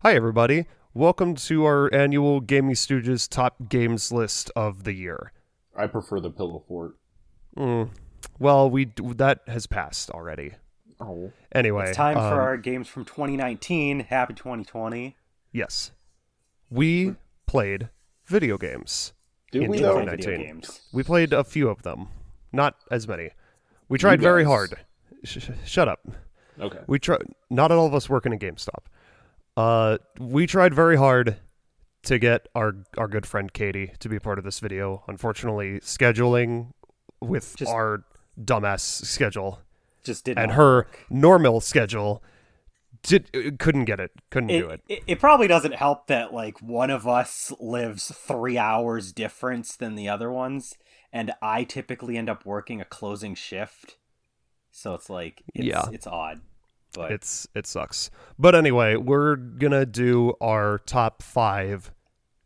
Hi, everybody. Welcome to our annual GamingStooges top games list of the year. I prefer the pillow fort. Well, that has passed already. Oh, It's Anyway, time for our games from 2019. Happy 2020. yes, we played video games did in we Did though? play video 2019. games. We played a few of them, not as many. We tried very guys. hard. Shut up. Okay. We tried. Not all of us work in a GameStop. We tried very hard to get our good friend Katie to be part of this video. Unfortunately, scheduling with Just- our dumbass schedule Just did and not her work. normal schedule couldn't get it. Couldn't do it. It probably doesn't help that like one of us lives 3 hours difference than the other ones, and I typically end up working a closing shift. So it's like it's odd. But It sucks. But anyway, we're gonna do our top 5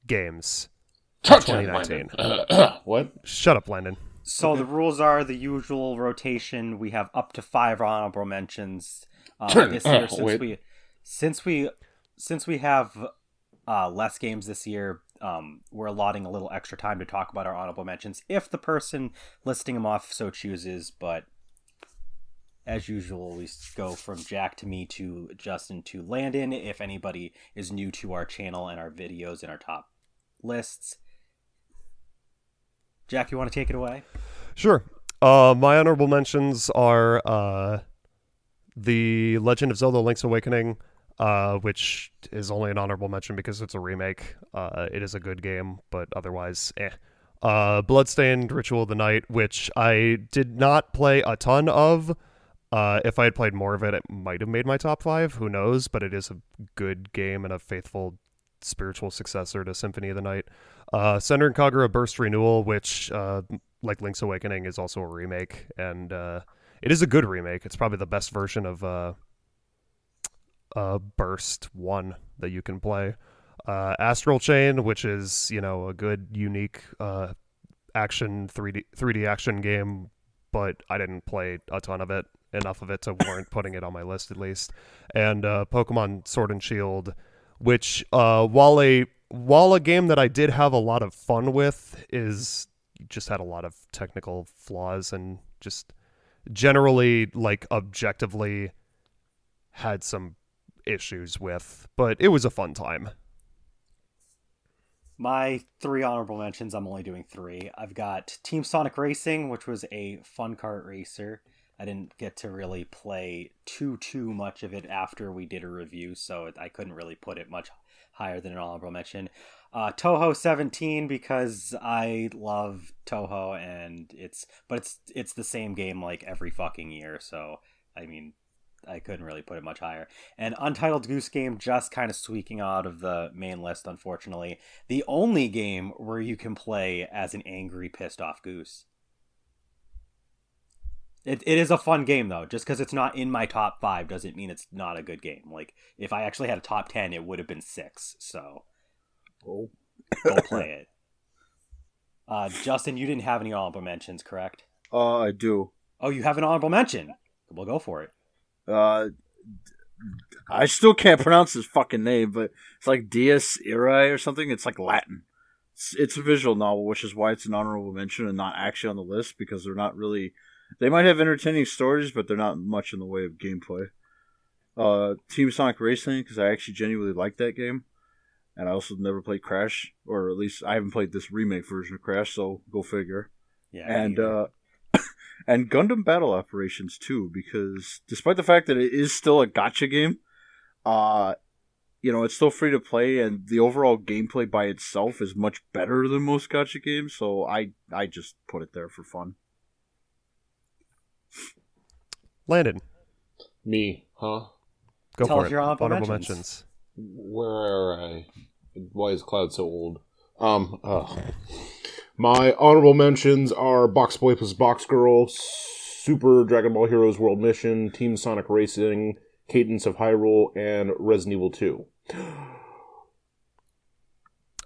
games of 2019. What? Shut up, Landon. so the rules are the usual rotation. We have up to 5 honorable mentions. This year, Wait. since we have less games this year, we're allotting a little extra time to talk about our honorable mentions if the person listing them off so chooses. But as usual, we go from Jack to me to Justin to Landon. If anybody is new to our channel and our videos and our top lists, Jack, you want to take it away? Sure. My honorable mentions are The Legend of Zelda: Link's Awakening, which is only an honorable mention because it's a remake. It is a good game, but otherwise, eh. Bloodstained: Ritual of the Night, which I did not play a ton of. If I had played more of it, it might have made my top 5. Who knows? But it is a good game and a faithful spiritual successor to Symphony of the Night. Senran Kagura Burst Renewal, which, like Link's Awakening, is also a remake, and it is a good remake. It's probably the best version of Burst 1 that you can play. Astral Chain, which is, a good, unique action 3D action game, but I didn't play a ton of it. Enough of it to warrant putting it on my list, at least. And Pokemon Sword and Shield, which, while a game that I did have a lot of fun with, just had a lot of technical flaws and just generally, like, objectively had some issues with. But it was a fun time. My 3 honorable mentions, I'm only doing 3. I've got Team Sonic Racing, which was a fun kart racer. I didn't get to really play too much of it after we did a review, so I couldn't really put it much higher than an honorable mention. Toho 17, because I love Toho, and it's the same game like every fucking year, so I mean, I couldn't really put it much higher. And Untitled Goose Game, just kind of squeaking out of the main list, unfortunately. The only game where you can play as an angry, pissed off goose. It is a fun game, though. Just because it's not in my top 5 doesn't mean it's not a good game. Like, if I actually had a top 10, it would have been 6. So, Oh. go play it. Justin, you didn't have any honorable mentions, correct? I do. Oh, you have an honorable mention. We'll go for it. I still can't pronounce his fucking name, but it's like Dies Irae or something. It's like Latin. It's a visual novel, which is why it's an honorable mention and not actually on the list, because they're not really... They might have entertaining stories, but they're not much in the way of gameplay. Team Sonic Racing, because I actually genuinely like that game. And I also never played Crash, or at least I haven't played this remake version of Crash, so go figure. Yeah. And and Gundam Battle Operations too, because despite the fact that it is still a gacha game, it's still free to play, and the overall gameplay by itself is much better than most gacha games. So I just put it there for fun. Landon, Me, huh? go Tell for us it. your honorable Honorable mentions. mentions. Where are I? Why is Cloud so old? My honorable mentions are Box Boy plus Box Girl, Super Dragon Ball Heroes World Mission, Team Sonic Racing, Cadence of Hyrule, and Resident Evil 2.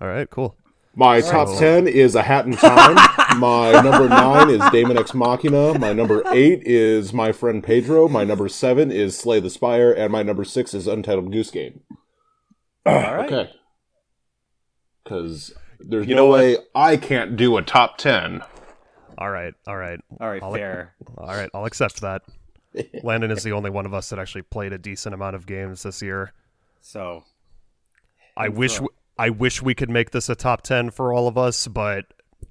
All right, cool. My top 10 is A Hat in Time. My number 9 is Daemon X Machina. My number 8 is My Friend Pedro. My number 7 is Slay the Spire. And my number 6 is Untitled Goose Game. All right. Okay. Because there's You no know what? way I can't do a top 10. All right. All right, I'll, fair. All right, I'll accept that. Landon is the only one of us that actually played a decent amount of games this year. So, I and wish for- I wish we could make this a top 10 for all of us, but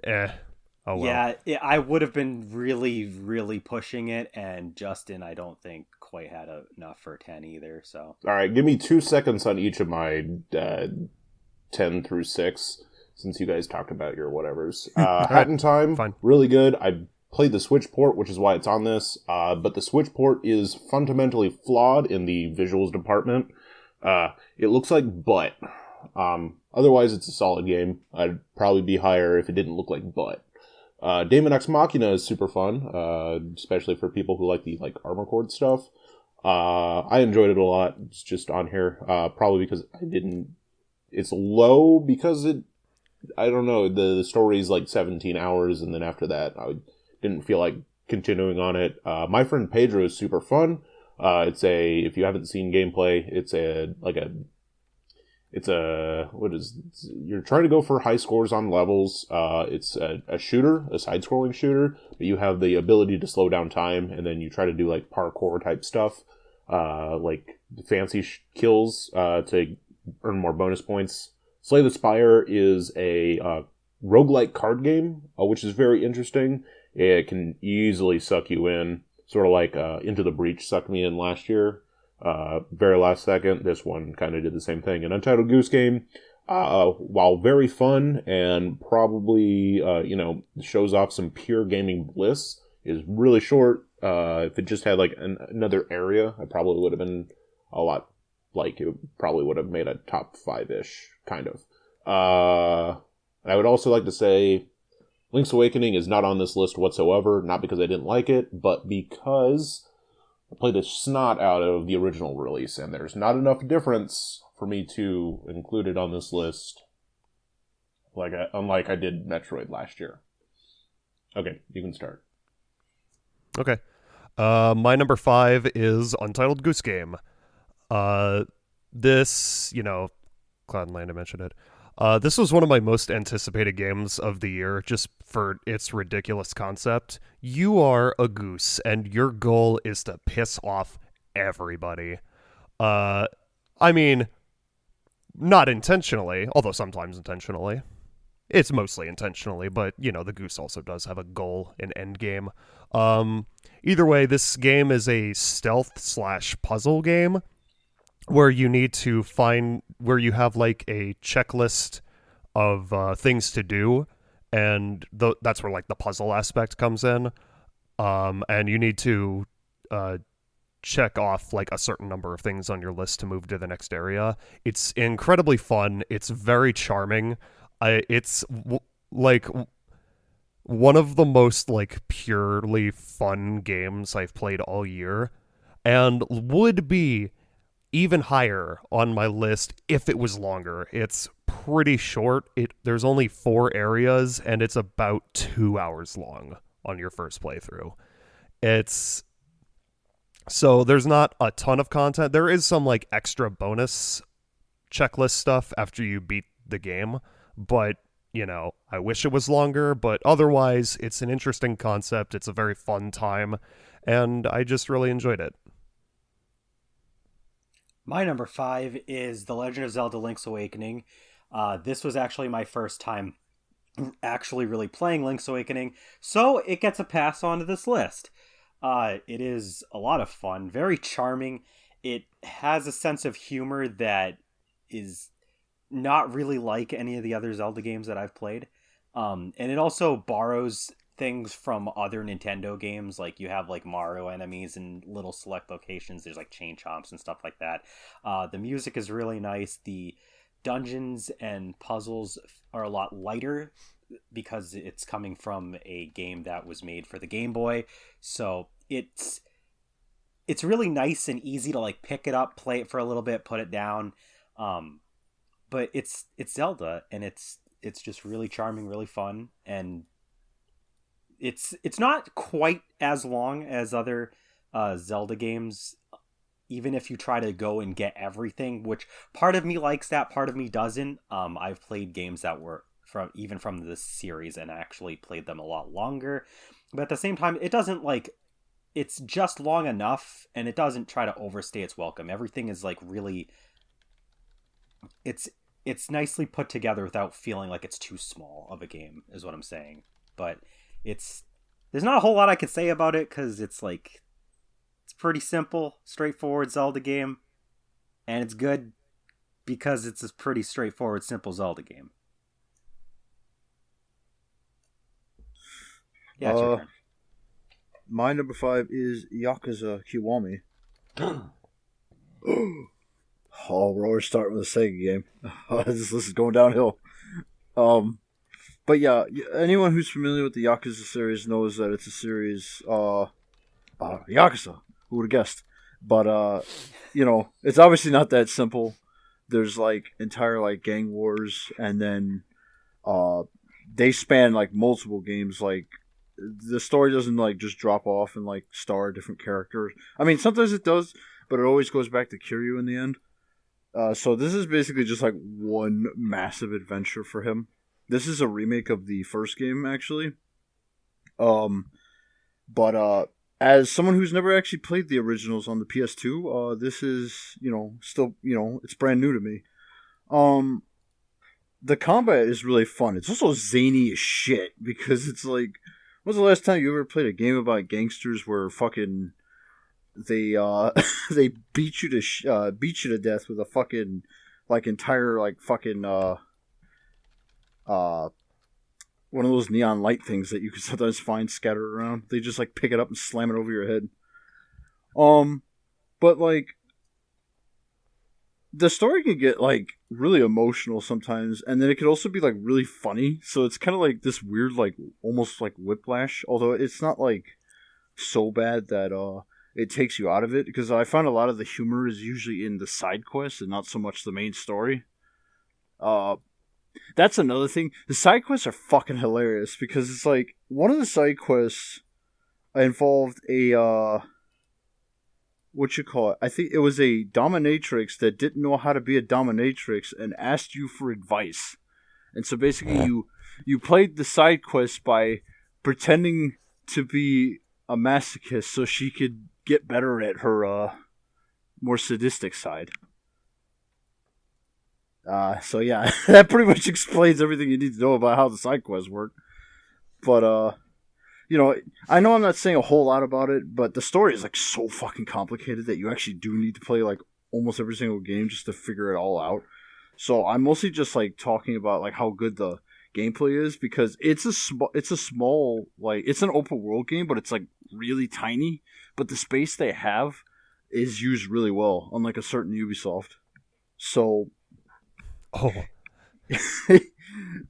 oh well. yeah, I would have been really, really pushing it, and Justin, I don't think quite had enough for 10 either. So, All right, give me 2 seconds on each of my 10 through 6, since you guys talked about your whatevers. Hat in Time, fine. really good. I played the Switch port, which is why it's on this, but the Switch port is fundamentally flawed in the visuals department. It looks like butt. Otherwise, it's a solid game. I'd probably be higher if it didn't look like butt. Daemon X Machina is super fun, especially for people who like the Armor Cord stuff. I enjoyed it a lot. It's just on here, probably because I didn't. It's low because I don't know. The story is like 17 hours, and then after that, I didn't feel like continuing on it. My Friend Pedro is super fun. If you haven't seen gameplay, you're trying to go for high scores on levels. It's a shooter, a side-scrolling shooter, but you have the ability to slow down time, and then you try to do like parkour type stuff, like fancy kills, to earn more bonus points. Slay the Spire is a roguelike card game, which is very interesting. It can easily suck you in, sort of like Into the Breach sucked me in last year. Very last second, this one kind of did the same thing. An Untitled Goose Game, while very fun and probably, shows off some pure gaming bliss, is really short. If it just had like another area, I probably would have been a lot, it probably would have made a top 5-ish, kind of. I would also like to say Link's Awakening is not on this list whatsoever, not because I didn't like it, but because I played the snot out of the original release, and there's not enough difference for me to include it on this list, unlike I did Metroid last year. Okay, you can start. Okay. My number 5 is Untitled Goose Game. This, Cloud and Landon mentioned it. This was one of my most anticipated games of the year, just for its ridiculous concept. You are a goose, and your goal is to piss off everybody. I mean, not intentionally, although sometimes intentionally. It's mostly intentionally, but, the goose also does have a goal, an end game. Either way, this game is a stealth/puzzle game where you need to where you have like a checklist of things to do, and that's where like the puzzle aspect comes in, and you need to check off like a certain number of things on your list to move to the next area. It's incredibly fun. It's very charming. It's like one of the most like purely fun games I've played all year, and would be even higher on my list if it was longer. It's pretty short. There's only 4 areas, and it's about 2 hours long on your first playthrough. So there's not a ton of content. There is some like extra bonus checklist stuff after you beat the game, but I wish it was longer, but otherwise it's an interesting concept. It's a very fun time, and I just really enjoyed it. my number 5 is The Legend of Zelda: Link's Awakening. This was actually my first time actually really playing Link's Awakening, so it gets a pass onto this list. It is a lot of fun, very charming. It has a sense of humor that is not really like any of the other Zelda games that I've played. And it also borrows things from other Nintendo games. Like you have like Mario enemies in little select locations. There's like chain chomps and stuff like that. The music is really nice. The dungeons and puzzles are a lot lighter because it's coming from a game that was made for the Game Boy. So it's really nice and easy to like pick it up, play it for a little bit, put it down. But it's Zelda, and it's just really charming, really fun, and it's not quite as long as other Zelda games, even if you try to go and get everything, which part of me likes that, part of me doesn't. I've played games that were from this series and actually played them a lot longer, but at the same time, it doesn't like it's just long enough, and it doesn't try to overstay its welcome. Everything is like really, it's nicely put together without feeling like it's too small of a game, is what I'm saying. But there's not a whole lot I could say about it because it's pretty simple, straightforward Zelda game, and it's good because it's a pretty straightforward, simple Zelda game. Yeah, it's your turn. My number 5 is Yakuza Kiwami. Oh, we're already starting with a Sega game. This is going downhill. But yeah, anyone who's familiar with the Yakuza series knows that it's a series, Yakuza. Who would have guessed? But, it's obviously not that simple. There's, entire, gang wars, and then, they span, multiple games. The story doesn't, just drop off and, star different characters. I mean, sometimes it does, but it always goes back to Kiryu in the end. So this is basically just, one massive adventure for him. This is a remake of the first game, actually. But as someone who's never actually played the originals on the PS2, this is, still, it's brand new to me. The combat is really fun. It's also zany as shit because it's when's the last time you ever played a game about gangsters where fucking they they beat you to death with a fucking entire one of those neon light things that you can sometimes find scattered around. They just pick it up and slam it over your head. But the story can get really emotional sometimes, and then it could also be really funny. So it's kind of this weird almost whiplash. Although it's not so bad that it takes you out of it, because I find a lot of the humor is usually in the side quests and not so much the main story. That's another thing. The side quests are fucking hilarious because it's one of the side quests involved a what you call it? I think it was a dominatrix that didn't know how to be a dominatrix and asked you for advice. And so basically you played the side quest by pretending to be a masochist so she could get better at her more sadistic side. So yeah, that pretty much explains everything you need to know about how the side quests work. But I know I'm not saying a whole lot about it, but the story is so fucking complicated that you actually do need to play almost every single game just to figure it all out. So I'm mostly just talking about how good the gameplay is, because it's a small it's an open world game, but it's really tiny. But the space they have is used really well, unlike a certain Ubisoft. So. Oh.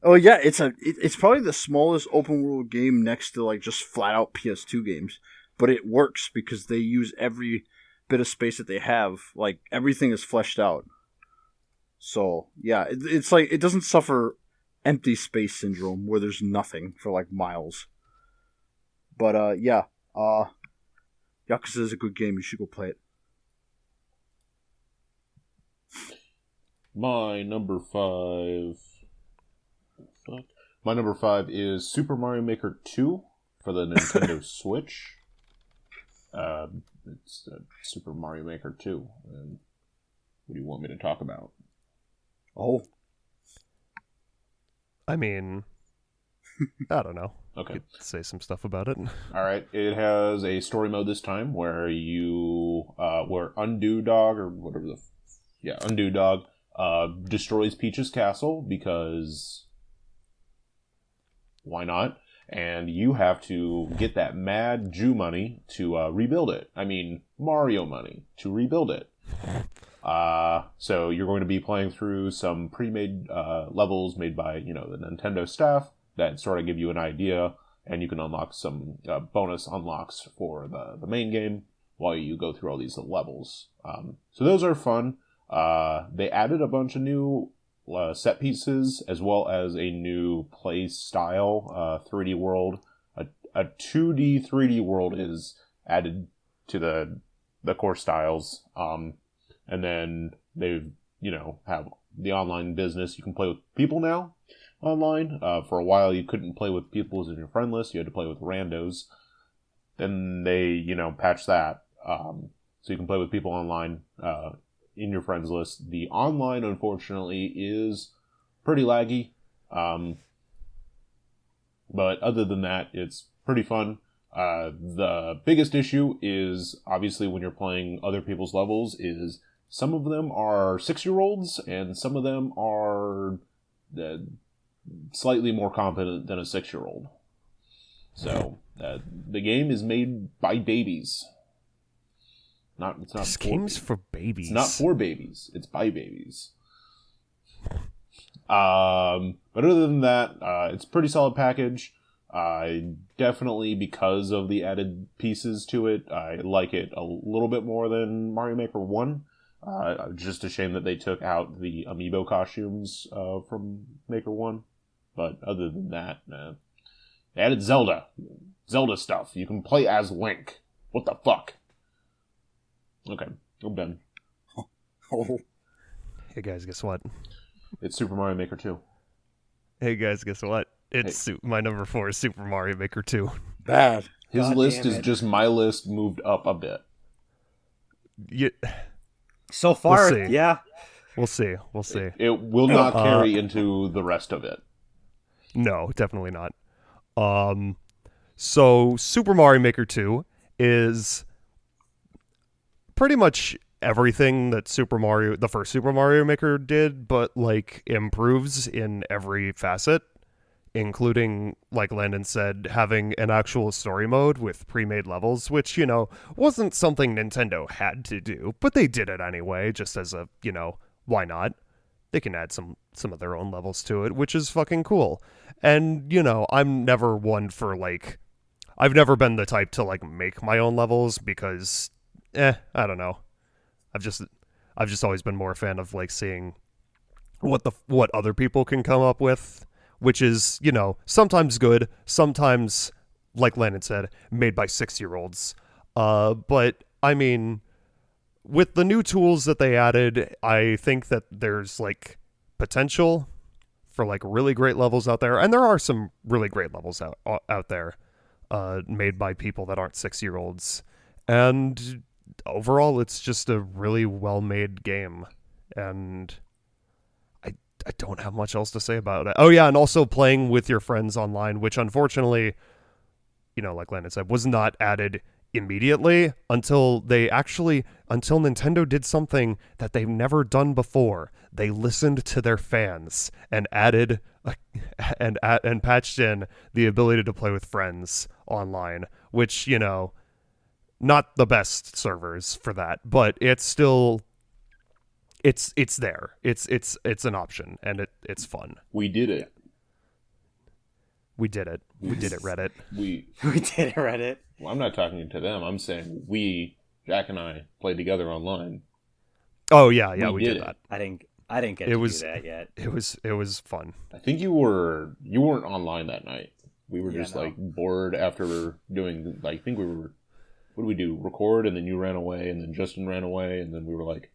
Oh yeah, it's probably the smallest open world game next to just flat out PS2 games, but it works because they use every bit of space that they have. Everything is fleshed out. So yeah, it's it doesn't suffer empty space syndrome where there's nothing for miles. But Yakuza is a good game. You should go play it. My number 5. Fuck. My number 5 is Super Mario Maker 2 for the Nintendo Switch. It's Super Mario Maker 2. And what do you want me to talk about? Oh. I mean, I don't know. Okay. You could say some stuff about it. Alright, it has a story mode this time where you, where Undo Dog, or whatever Undo Dog, destroys Peach's castle because why not? And you have to get that mad Jew money to rebuild it. I mean, Mario money to rebuild it. So you're going to be playing through some pre-made levels made by the Nintendo staff that sort of give you an idea, and you can unlock some bonus unlocks for the main game while you go through all these levels. So those are fun. They added a bunch of new set pieces, as well as a new play style, 3D world. A 2D 3D world is added to the the core styles. And then they have the online business. You can play with people now online. For a while, you couldn't play with people in your friend list. You had to play with randos. Then they, patched that. So you can play with people online in your friends list. The online, unfortunately, is pretty laggy. But other than that, it's pretty fun. The biggest issue is, obviously, when you're playing other people's levels, is some of them are 6-year-olds, and some of them are slightly more competent than a 6-year-old. So, the game is made by babies. It's not this game's for babies. It's not for babies. It's by babies. But other than that, it's a pretty solid package. Definitely because of the added pieces to it, I like it a little bit more than Mario Maker 1. Just a shame that they took out the amiibo costumes from Maker 1. But other than that, they added Zelda stuff. You can play as Link. What the fuck? Okay, I'm done. Oh, Hey guys, guess what? It's Super Mario Maker 2. Hey guys, guess what? It's my number 4 is Super Mario Maker 2. bad. His God list damn is it. just my list moved up a bit. So far, We'll see. yeah. We'll see. We'll see. It will not carry into the rest of it. No, definitely not. So Super Mario Maker 2 is pretty much everything that the first Super Mario Maker did, but like improves in every facet, including, like Landon said, having an actual story mode with pre-made levels, which, wasn't something Nintendo had to do, but they did it anyway, just as a, why not? They can add some of their own levels to it, which is fucking cool. And, I'm never one for, I've never been the type to, make my own levels because, I don't know. I've just always been more a fan of, seeing what other people can come up with, which is, sometimes good, sometimes, like Landon said, made by 6-year-olds. But, I mean, with the new tools that they added, I think that there's, potential for, really great levels out there. And there are some really great levels out there made by people that aren't 6-year-olds. And overall, it's just a really well-made game. And I don't have much else to say about it. Oh, yeah, and also playing with your friends online, which unfortunately, like Landon said, was not added immediately until Nintendo did something that they've never done before. They listened to their fans and added and patched in the ability to play with friends online, which, not the best servers for that, but it's still it's there. It's an option, and it's fun. We did it. We did it. We did it, Reddit. We did it, Reddit. Well, I'm not talking to them. I'm saying Jack and I, played together online. Oh yeah, we did did it. that. I didn't get to do that yet. It was fun. I think you weren't online that night. We were just bored after doing I think we were. What did we do? Record, and then you ran away, and then Justin ran away, and then we were like,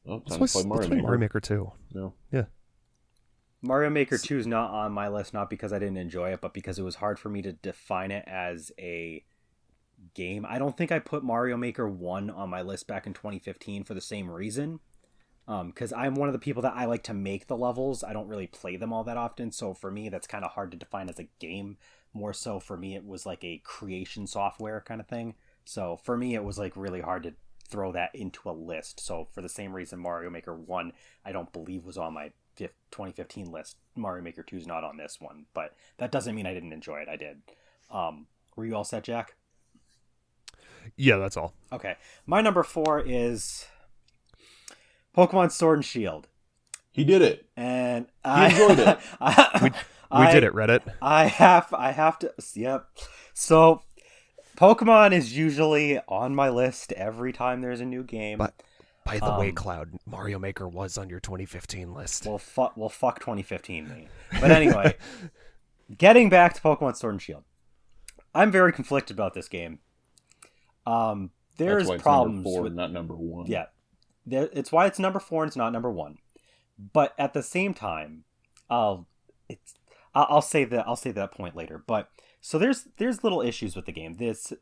"Oh, time to play Mario Maker 2." No. Yeah. Mario Maker 2 is not on my list, not because I didn't enjoy it, but because it was hard for me to define it as a game. I don't think I put Mario Maker 1 on my list back in 2015 for the same reason. Because I'm one of the people that I like to make the levels. I don't really play them all that often, so for me, that's kind of hard to define as a game. More so for me, it was like a creation software kind of thing. So for me, it was really hard to throw that into a list. So for the same reason, Mario Maker 1, I don't believe was on my 2015 list. Mario Maker 2 is not on this one, but that doesn't mean I didn't enjoy it. I did. Were you all set, Jack? Yeah, that's all. Okay. My number 4 is Pokemon Sword and Shield. He did it. And He enjoyed it. We did it, Reddit. I have to. Yep. So, Pokemon is usually on my list every time there's a new game. But by the way, Cloud, Mario Maker was on your 2015 list. Well, fuck 2015 me. But anyway, getting back to Pokemon Sword and Shield, I'm very conflicted about this game. there's why it's problems number 4 with and not number 1. yeah. It's why it's number 4 and it's not number 1. But at the same time, I'll say that point later. But so there's little issues with the game. This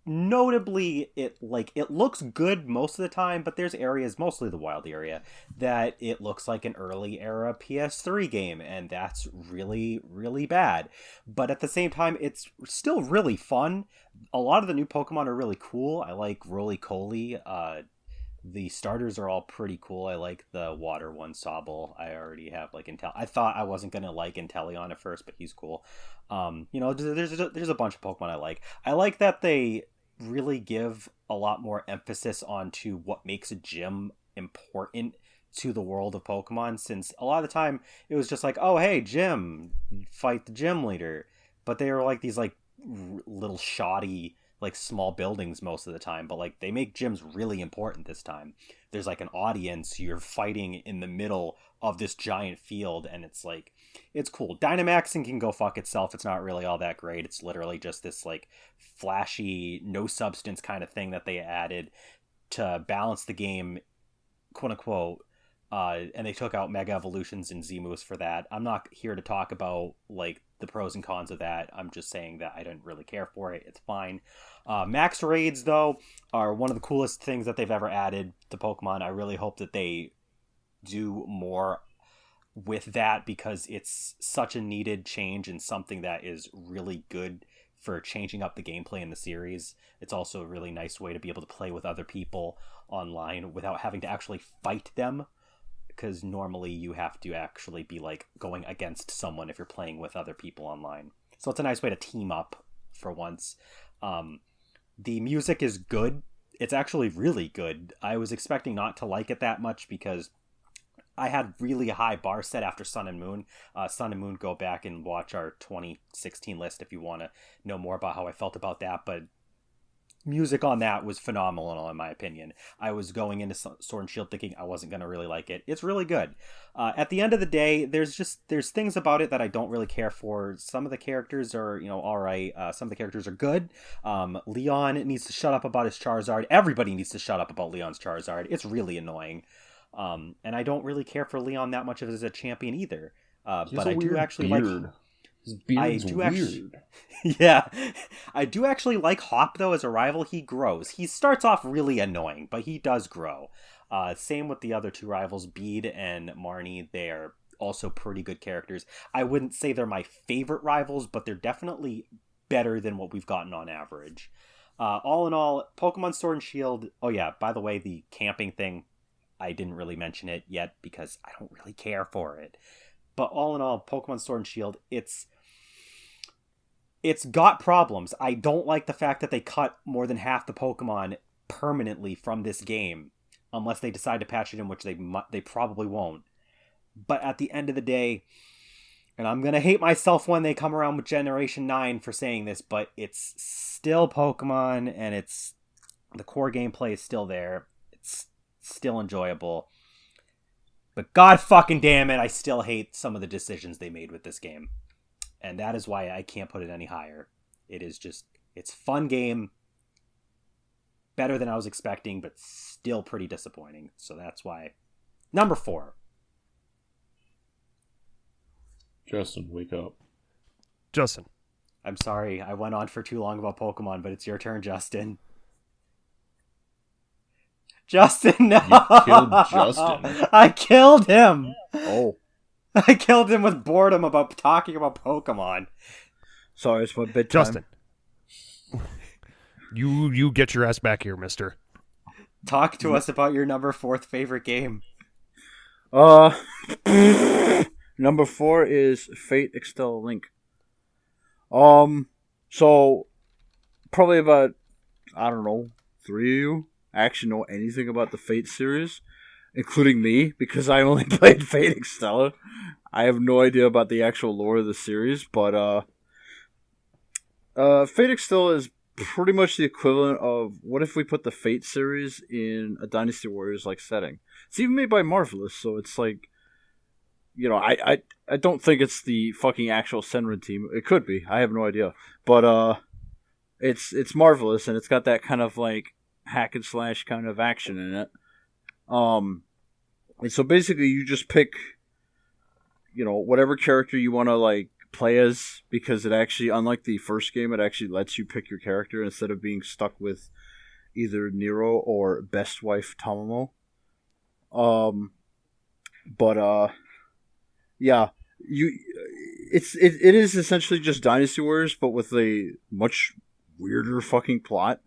notably it looks good most of the time, but there's areas, mostly the wild area, that it looks like an early era PS3 game, and that's really, really bad. But at the same time, it's still really fun. A lot of the new Pokemon are really cool. I like Roly-Coly. The starters are all pretty cool. I like the water one, Sobble. I already have like Intel. I thought I wasn't gonna like Inteleon at first, but he's cool. There's a bunch of Pokemon I like. I like that they really give a lot more emphasis onto what makes a gym important to the world of Pokemon, since a lot of the time it was just like, oh hey, gym, fight the gym leader. But they were like these like little shoddy like small buildings most of the time, but like they make gyms really important this time. There's like an audience, you're fighting in the middle of this giant field, and it's like, it's cool. Dynamaxing can go fuck itself. It's not really all that great. It's literally just this like flashy, no substance kind of thing that they added to balance the game, quote unquote. And they took out Mega Evolutions and Z-Moves for that. I'm not here to talk about like the pros and cons of that. I'm just saying that I didn't really care for it. It's fine. Max Raids, though, are one of the coolest things that they've ever added to Pokemon. I really hope that they do more with that, because it's such a needed change and something that is really good for changing up the gameplay in the series. It's also a really nice way to be able to play with other people online without having to actually fight them, because normally you have to actually be like going against someone if you're playing with other people online. So it's a nice way to team up for once. The music is good. It's actually really good. I was expecting not to like it that much because I had really high bar set after Sun and Moon. Sun and Moon, go back and watch our 2016 list if you want to know more about how I felt about that. But music on that was phenomenal in my opinion. I was going into Sword and Shield thinking I wasn't going to really like it. It's really good. At the end of the day, there's things about it that I don't really care for. Some of the characters are, all right. Some of the characters are good. Leon needs to shut up about his Charizard. Everybody needs to shut up about Leon's Charizard. It's really annoying. And I don't really care for Leon that much as a champion either. But I do actually beard. like... His beard's weird. Actually, yeah, I do actually like Hop though as a rival. He grows. He starts off really annoying, but he does grow. Same with the other two rivals, Bede and Marnie. They are also pretty good characters. I wouldn't say they're my favorite rivals, but they're definitely better than what we've gotten on average. All in all, Pokemon Sword and Shield. Oh yeah, by the way, the camping thing, I didn't really mention it yet because I don't really care for it. But all in all, Pokemon Sword and Shield, it's got problems. I don't like the fact that they cut more than half the Pokemon permanently from this game, unless they decide to patch it in, which they probably won't. But at the end of the day, and I'm going to hate myself when they come around with Generation 9 for saying this, but it's still Pokemon, and the core gameplay is still there. It's still enjoyable. But god fucking damn it, I still hate some of the decisions they made with this game. And that is why I can't put it any higher. It's a fun game. Better than I was expecting, but still pretty disappointing. So that's why. Number 4. Justin, wake up. Justin. I'm sorry, I went on for too long about Pokemon, but it's your turn, Justin. Justin, no! You killed Justin. I killed him! Oh. I killed him with boredom about talking about Pokemon. Sorry, it's my bedtime. Justin. You get your ass back here, mister. Talk to us about your number 4th favorite game. Number 4 is Fate Extella Link. So probably about, I don't know, 3 of you actually know anything about the Fate series, including me, because I only played Fate Extella. I have no idea about the actual lore of the series, but Fate Extella is pretty much the equivalent of what if we put the Fate series in a Dynasty Warriors like setting. It's even made by Marvelous, so it's like, I don't think it's the fucking actual Senran team. It could be. I have no idea, but it's Marvelous, and it's got that kind of like hack and slash kind of action in it. And so basically you just pick, whatever character you want to like play as, because it actually, unlike the first game, it actually lets you pick your character instead of being stuck with either Nero or Best Wife Tamamo. Yeah, it is essentially just Dynasty Warriors, but with a much weirder fucking plot.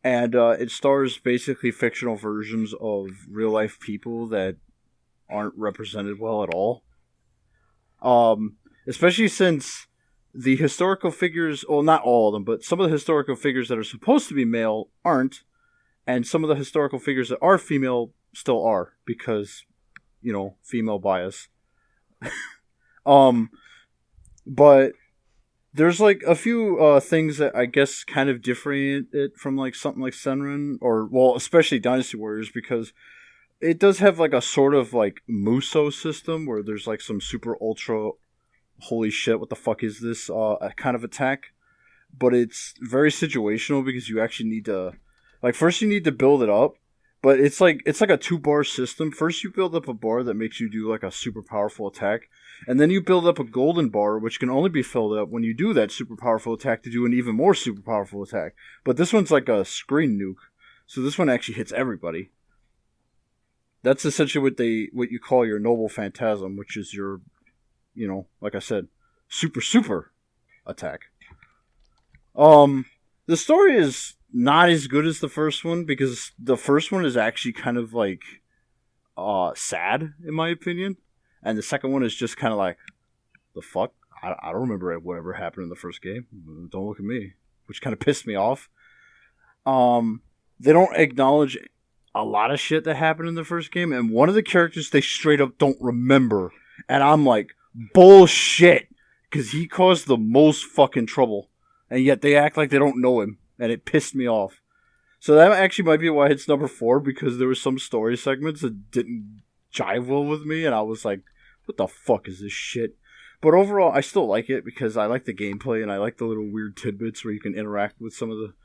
And it stars basically fictional versions of real life people that aren't represented well at all. Especially since the historical figures, well, not all of them, but some of the historical figures that are supposed to be male aren't, and some of the historical figures that are female still are, because, female bias. But there's like a few things that I guess kind of differentiate it from like something like Senran, or well, especially Dynasty Warriors, because it does have like a sort of like Muso system where there's like some super ultra holy shit, what the fuck is this kind of attack. But it's very situational because you actually need to, like, first you need to build it up. But it's like a 2-bar system. First you build up a bar that makes you do like a super powerful attack. And then you build up a golden bar, which can only be filled up when you do that super powerful attack to do an even more super powerful attack. But this one's like a screen nuke. So this one actually hits everybody. That's essentially what you call your Noble Phantasm, which is your, like I said, super attack. The story is not as good as the first one, because the first one is actually kind of like sad, in my opinion. And the second one is just kind of like, the fuck? I don't remember whatever happened in the first game. Don't look at me. Which kind of pissed me off. They don't acknowledge a lot of shit that happened in the first game. And one of the characters they straight up don't remember. And I'm like, bullshit. Because he caused the most fucking trouble. And yet they act like they don't know him. And it pissed me off. So that actually might be why it's number 4. Because there were some story segments that didn't jive well with me, and I was like, what the fuck is this shit? But overall, I still like it because I like the gameplay and I like the little weird tidbits where you can interact with some of the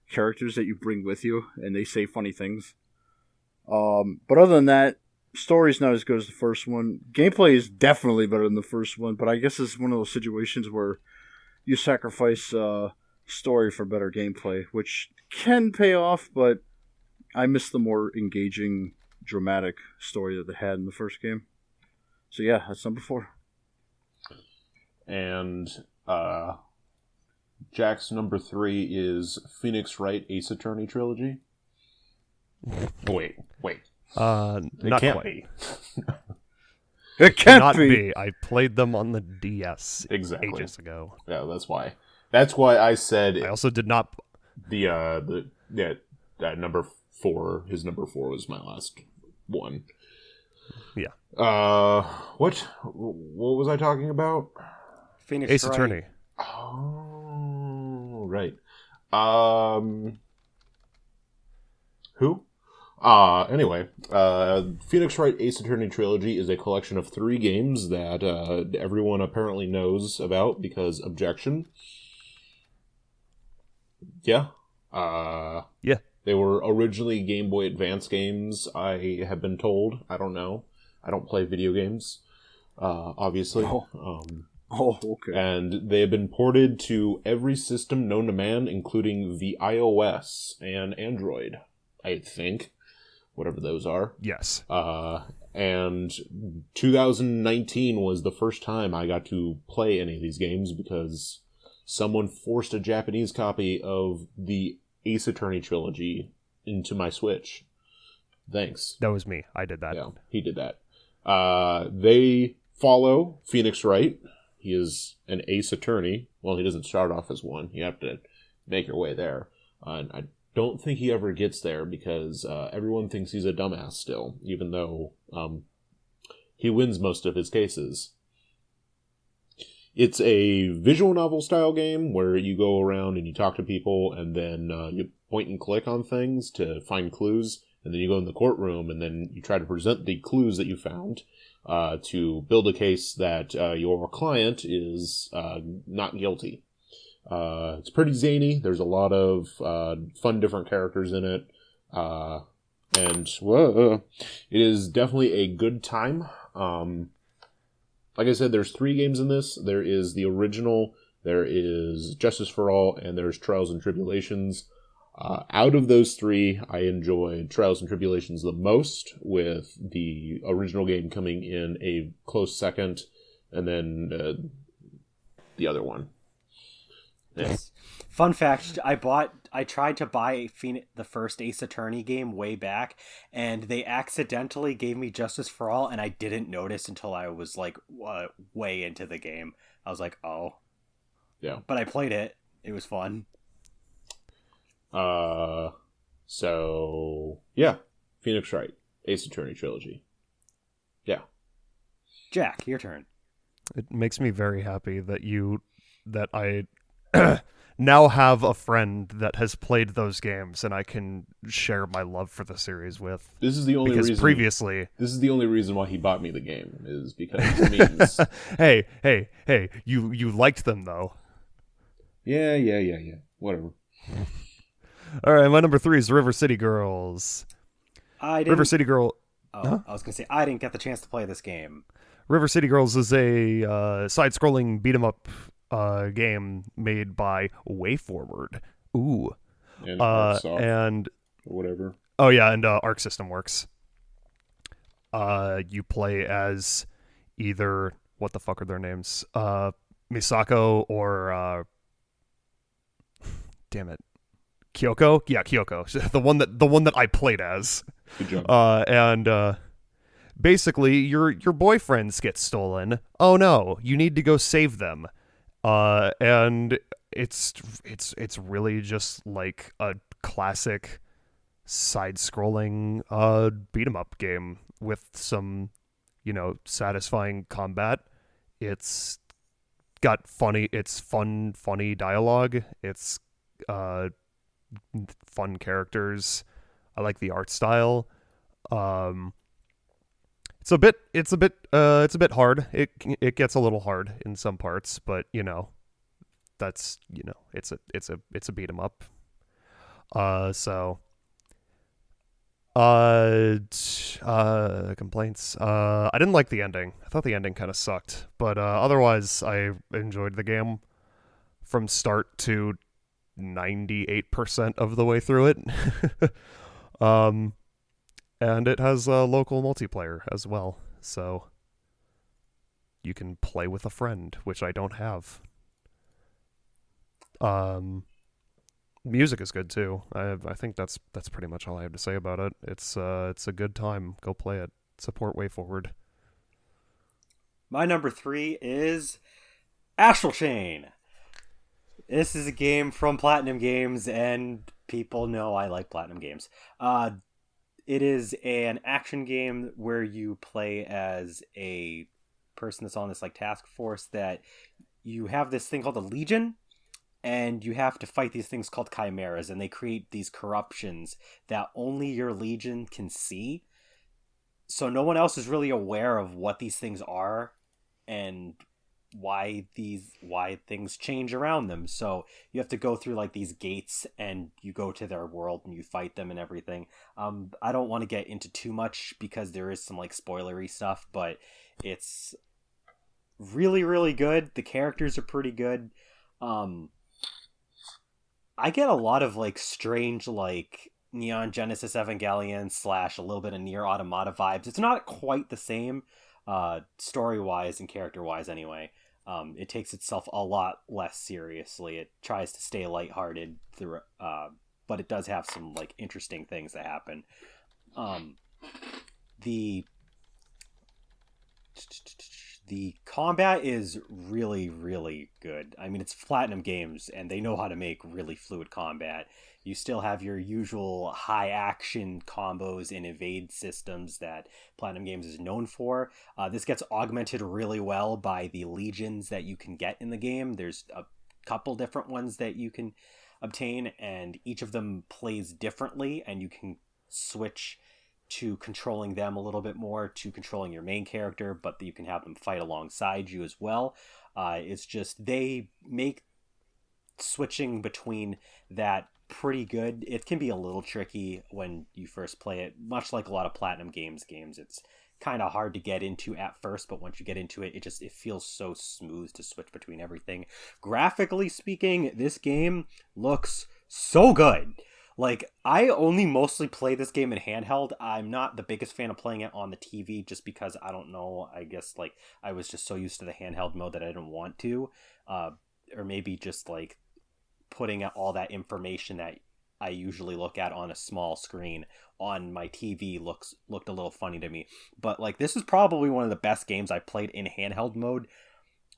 characters that you bring with you and they say funny things. But other than that, story's not as good as the first one. Gameplay is definitely better than the first one, but I guess it's one of those situations where you sacrifice story for better gameplay, which can pay off, but I miss the more engaging, dramatic story that they had in the first game. So yeah, that's number 4. And Jack's number 3 is Phoenix Wright Ace Attorney Trilogy. Wait. Not can't quite. be. It can't Not be. be. I played them on the DS Exactly. ages ago. Yeah, that's why. That's why I said I also did not. number 4. His number 4 was my last one. Yeah. What was I talking about? Phoenix Ace Wright. Attorney. Oh, right. Who? Anyway, Phoenix Wright Ace Attorney Trilogy is a collection of 3 games that everyone apparently knows about because objection. Yeah. Yeah. They were originally Game Boy Advance games, I have been told. I don't know. I don't play video games, obviously. Okay. And they have been ported to every system known to man, including the iOS and Android, I think. Whatever those are. Yes. And 2019 was the first time I got to play any of these games because someone forced a Japanese copy of the Ace Attorney trilogy into my Switch. Thanks. That was me. I did that. Yeah, he did that. They follow Phoenix Wright. He is an ace attorney. Well, he doesn't start off as one. You have to make your way there. And I don't think he ever gets there because everyone thinks he's a dumbass still, even though he wins most of his cases. It's a visual novel style game where you go around and you talk to people and then you point and click on things to find clues. And then you go in the courtroom and then you try to present the clues that you found to build a case that your client is not guilty. It's pretty zany. There's a lot of fun, different characters in it. And it is definitely a good time. Like I said, there's 3 games in this. There is the original, there is Justice for All, and there's Trials and Tribulations. Out of those 3, I enjoyed Trials and Tribulations the most, with the original game coming in a close second, and then the other one. Yes. Fun fact: I tried to buy the first Ace Attorney game way back, and they accidentally gave me Justice for All, and I didn't notice until I was like way into the game. I was like, oh, Yeah. But I played it. It was fun. So yeah, Phoenix Wright, Ace Attorney trilogy. Yeah. Jack, your turn. It makes me very happy that I now have a friend that has played those games and I can share my love for the series with. This is the only because reason. Previously, this is the only reason why he bought me the game, is because it means. hey! You liked them though. Yeah. Whatever. All right, my number 3 is River City Girls. River City Girl. Oh, huh? I was gonna say I didn't get the chance to play this game. River City Girls is a side-scrolling beat-em-up game made by WayForward. Ooh. And Arcsoft, and whatever. Oh yeah, and Arc System Works. You play as either, what the fuck are their names? Misako or damn it, Kyoko. Yeah, Kyoko. the one that I played as. Good job. And basically, your boyfriends get stolen. Oh no, you need to go save them. And it's really just like a classic side-scrolling beat 'em up game with some, satisfying combat. It's got funny dialogue. It's fun characters. I like the art style. It's a bit hard. It gets a little hard in some parts, but that's it's a beat 'em up. Complaints. I didn't like the ending. I thought the ending kind of sucked, but otherwise I enjoyed the game from start to 98% of the way through it. And it has local multiplayer as well, so you can play with a friend, which I don't have. Music is good too. I think that's pretty much all I have to say about it. It's a good time. Go play it. Support WayForward. My number 3 is Astral Chain. This is a game from Platinum Games, and people know I like Platinum Games. It is an action game where you play as a person that's on this like task force that you have this thing called a Legion, and you have to fight these things called chimeras, and they create these corruptions that only your Legion can see. So no one else is really aware of what these things are and why things change around them. So you have to go through like these gates, and you go to their world and you fight them and everything. I don't want to get into too much because there is some like spoilery stuff, but it's really, really good. The characters are pretty good. I get a lot of like strange like Neon Genesis Evangelion / a little bit of Nier Automata vibes. It's not quite the same story-wise and character-wise anyway. It takes itself a lot less seriously. It tries to stay lighthearted through, but it does have some like interesting things that happen. The combat is really, really good. I mean, it's Platinum Games, and they know how to make really fluid combat. You still have your usual high action combos and evade systems that Platinum Games is known for. This gets augmented really well by the legions that you can get in the game. There's a couple different ones that you can obtain, and each of them plays differently, and you can switch to controlling them a little bit more, to controlling your main character, but you can have them fight alongside you as well. It's just they make switching between that pretty good. It can be a little tricky when you first play it, much like a lot of Platinum games. It's kind of hard to get into at first, but once you get into it, it feels so smooth to switch between everything. Graphically speaking, this game looks so good. Like, I only mostly play this game in handheld. I'm not the biggest fan of playing it on the TV just because, I don't know, I guess, like, I was just so used to the handheld mode that I didn't want to. Or maybe just, like, putting out all that information that I usually look at on a small screen on my TV looked a little funny to me. But, like, this is probably one of the best games I played in handheld mode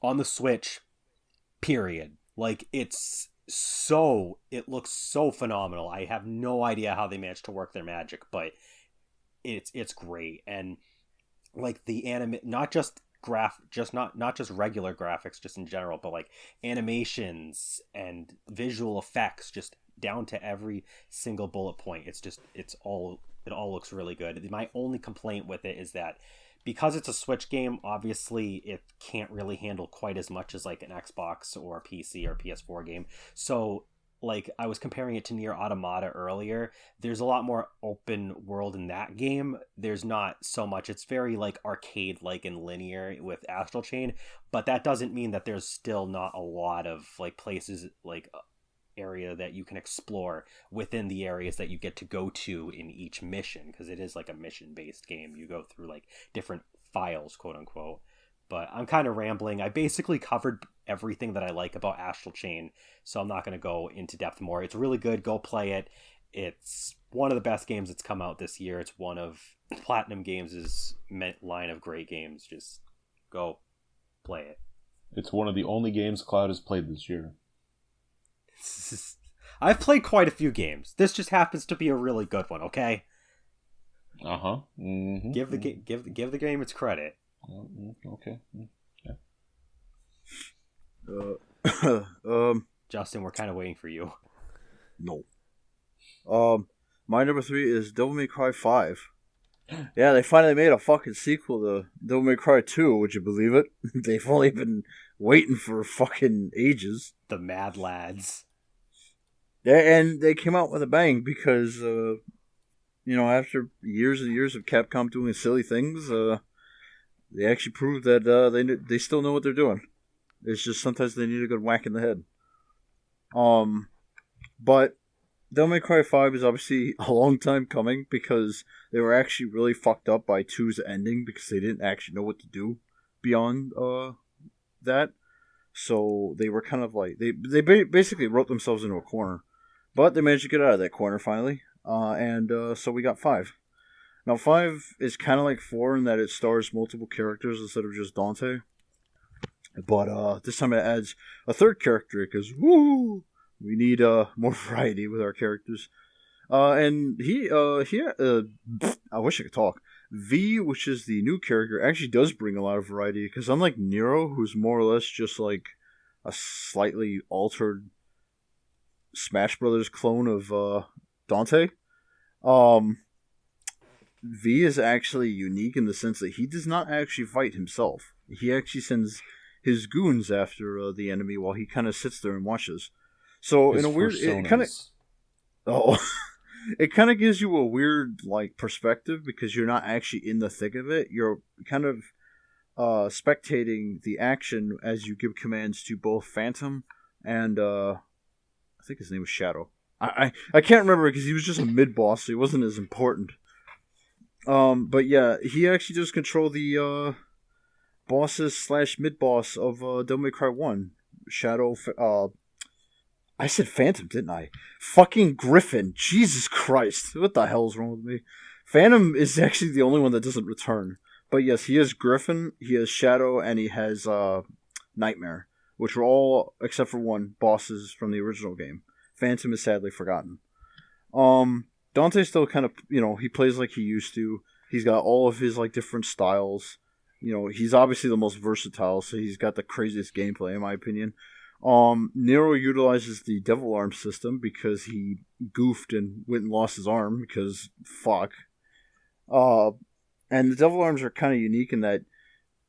on the Switch, period. Like, it looks so phenomenal. I have no idea how they managed to work their magic, but it's great. And like the not just not just regular graphics just in general, but like animations and visual effects, just down to every single bullet point. It all looks really good. My only complaint with it is that because it's a Switch game, obviously it can't really handle quite as much as like an Xbox or a PC or PS4 game. So, like, I was comparing it to Nier Automata earlier. There's a lot more open world in that game. There's not so much. It's very like arcade like and linear with Astral Chain, but that doesn't mean that there's still not a lot of like places like area that you can explore within the areas that you get to go to in each mission, because it is like a mission based game. You go through like different files, quote unquote. But I'm kind of rambling. I basically covered everything that I like about Astral Chain, so I'm not going to go into depth more. It's really good. Go play it. It's one of the best games that's come out this year. It's one of Platinum Games' line of great games. Just go play it. It's one of the only games Cloud has played this year. I've played quite a few games. This just happens to be a really good one. Okay. Mm-hmm. Give the game its credit. Okay. Yeah. Justin, we're kind of waiting for you. No. My number 3 is Devil May Cry 5. Yeah, they finally made a fucking sequel to Devil May Cry 2. Would you believe it? They've only been waiting for fucking ages. The Mad Lads. Yeah, and they came out with a bang because, after years and years of Capcom doing silly things, they actually proved that they still know what they're doing. It's just sometimes they need a good whack in the head. But Devil May Cry 5 is obviously a long time coming because they were actually really fucked up by 2's ending because they didn't actually know what to do beyond that. So they were kind of like, they basically wrote themselves into a corner. But they managed to get out of that corner finally. So we got 5. Now 5 is kind of like 4 in that it stars multiple characters instead of just Dante. But this time it adds a third character because, woo! We need more variety with our characters. I wish I could talk. V, which is the new character, actually does bring a lot of variety because unlike Nero, who's more or less just like a slightly altered Smash Brothers clone of Dante, V is actually unique in the sense that he does not actually fight himself. He actually sends his goons after the enemy while he kind of sits there and watches. So in a weird, it kind of gives you a weird like perspective because you're not actually in the thick of it. You're kind of spectating the action as you give commands to both Phantom and I think his name was Shadow. I can't remember because he was just a mid boss, so he wasn't as important. But yeah, he actually does control the bosses / mid boss of Devil May Cry 1. Shadow. I said Phantom, didn't I? Fucking Griffin. Jesus Christ. What the hell is wrong with me? Phantom is actually the only one that doesn't return. But yes, he has Griffin, he has Shadow, and he has Nightmare, which were all, except for one, bosses from the original game. Phantom is sadly forgotten. Dante's still kind of, he plays like he used to. He's got all of his like different styles. He's obviously the most versatile, so he's got the craziest gameplay in my opinion. Nero utilizes the Devil Arm system because he goofed and went and lost his arm because fuck. And the Devil Arms are kind of unique in that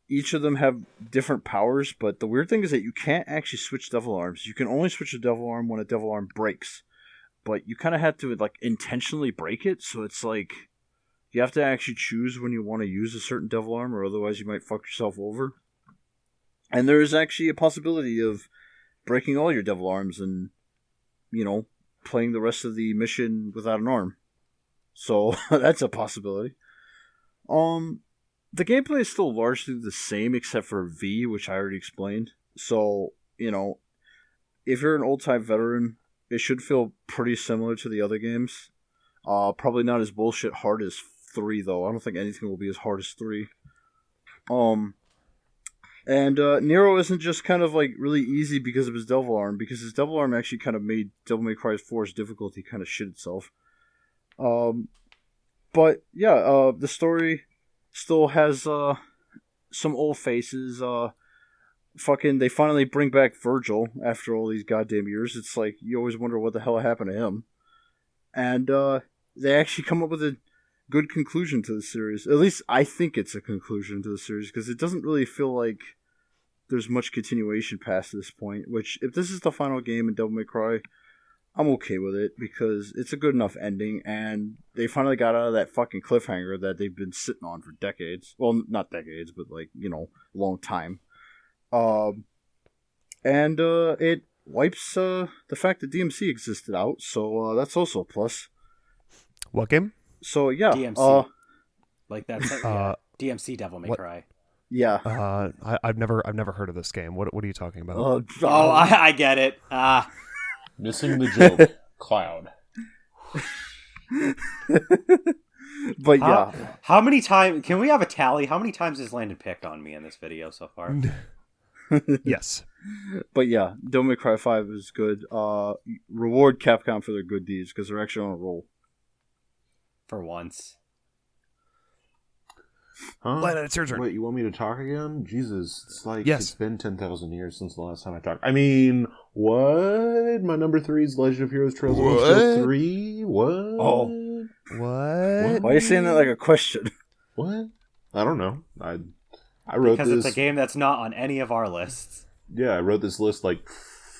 each of them have different powers, but the weird thing is that you can't actually switch devil arms. You can only switch a devil arm when a devil arm breaks, but you kind of have to like intentionally break it. So it's like you have to actually choose when you want to use a certain devil arm, or otherwise you might fuck yourself over. And there is actually a possibility of breaking all your devil arms and, playing the rest of the mission without an arm. So that's a possibility. The gameplay is still largely the same except for V, which I already explained. So, if you're an old-time veteran, it should feel pretty similar to the other games. Probably not as bullshit hard as 3, though. I don't think anything will be as hard as 3. And Nero isn't just kind of like really easy because of his devil arm, because his devil arm actually kind of made Devil May Cry 4's difficulty kind of shit itself. But yeah, the story still has some old faces. They finally bring back Virgil after all these goddamn years. It's like you always wonder what the hell happened to him. And they actually come up with a good conclusion to the series. At least I think it's a conclusion to the series, because it doesn't really feel like there's much continuation past this point, which, if this is the final game in Devil May Cry, I'm okay with it, because it's a good enough ending, and they finally got out of that fucking cliffhanger that they've been sitting on for decades. Well, not decades, but a long time. And it wipes the fact that DMC existed out, so that's also a plus. What game? So yeah, DMC. DMC Devil May Cry. Yeah. I've never heard of this game. What are you talking about? I get it. Missing the joke, Cloud. But yeah. How many times... Can we have a tally? How many times has Landon picked on me in this video so far? Yes. But yeah, Devil May Cry 5 is good. Reward Capcom for their good deeds, because they're actually on a roll. For once. Huh? Landon, it's your turn. Wait, you want me to talk again? Jesus, it's like Yes. It's been 10,000 years since the last time I talked. I mean, what? My number 3 is Legend of Heroes Trails of Steel 3? What? Oh. What? Why are you saying that like a question? What? I don't know. I wrote because this... it's a game that's not on any of our lists. Yeah, I wrote this list like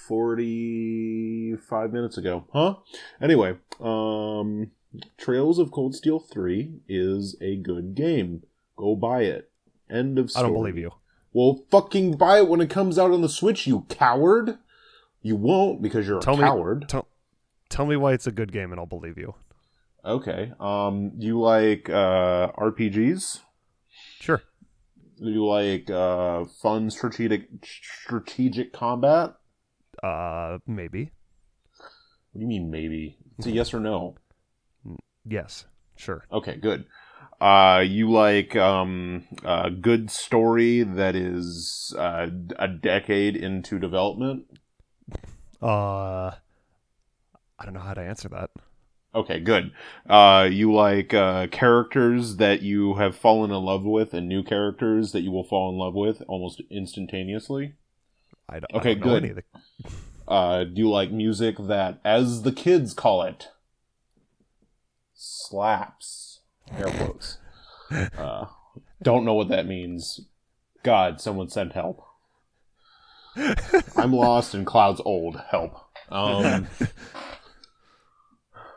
45 minutes ago. Huh? Anyway, Trails of Cold Steel 3 is a good game. Go buy it. End of story. I don't believe you. Well, fucking buy it when it comes out on the Switch, you coward. You won't, because you're a coward. Tell me why it's a good game and I'll believe you. Okay. You like RPGs? Sure. You like fun strategic combat? Maybe. What do you mean maybe? It's a yes or no. Yes. Sure. Okay, good. You like a good story that is a decade into development? I don't know how to answer that. Okay, good. You like characters that you have fallen in love with, and new characters that you will fall in love with almost instantaneously? I don't know any of the... Do you like music that, as the kids call it, slaps? Air quotes. Don't know what that means. God, someone send help. I'm lost and Cloud's old. Help.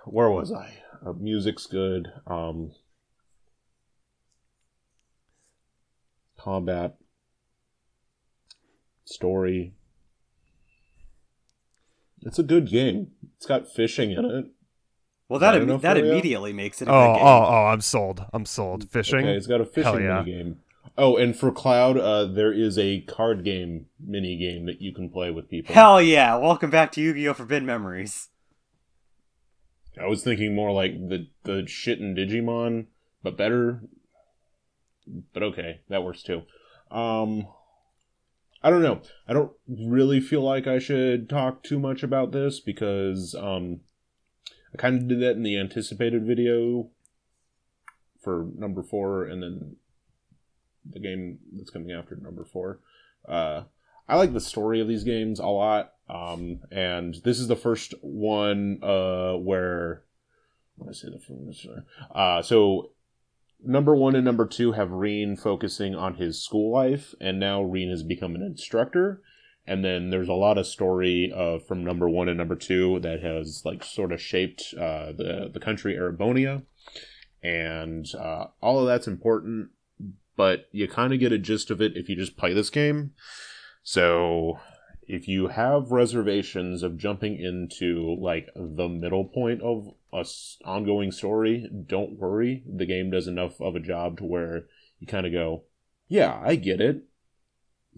Where was I? Music's good. Combat. Story. It's a good game. It's got fishing in it. Well, that immediately makes it a good game. I'm sold. Fishing? Okay, it's got a fishing minigame. Oh, and for Cloud, there is a card game minigame that you can play with people. Hell yeah! Welcome back to Yu-Gi-Oh! Forbidden Memories. I was thinking more like the shit in Digimon, but better. But okay, that works too. I don't know. I don't really feel like I should talk too much about this, because I kind of did that in the anticipated video for number 4, and then the game that's coming after number 4. I like the story of these games a lot, and this is the first one where... What did I say? So number 1 and number 2 have Reen focusing on his school life, and now Reen has become an instructor. And then there's a lot of story from number 1 and number 2 that has like sort of shaped the country Erebonia, and all of that's important. But you kind of get a gist of it if you just play this game. So if you have reservations of jumping into like the middle point of a ongoing story, don't worry. The game does enough of a job to where you kind of go, yeah, I get it,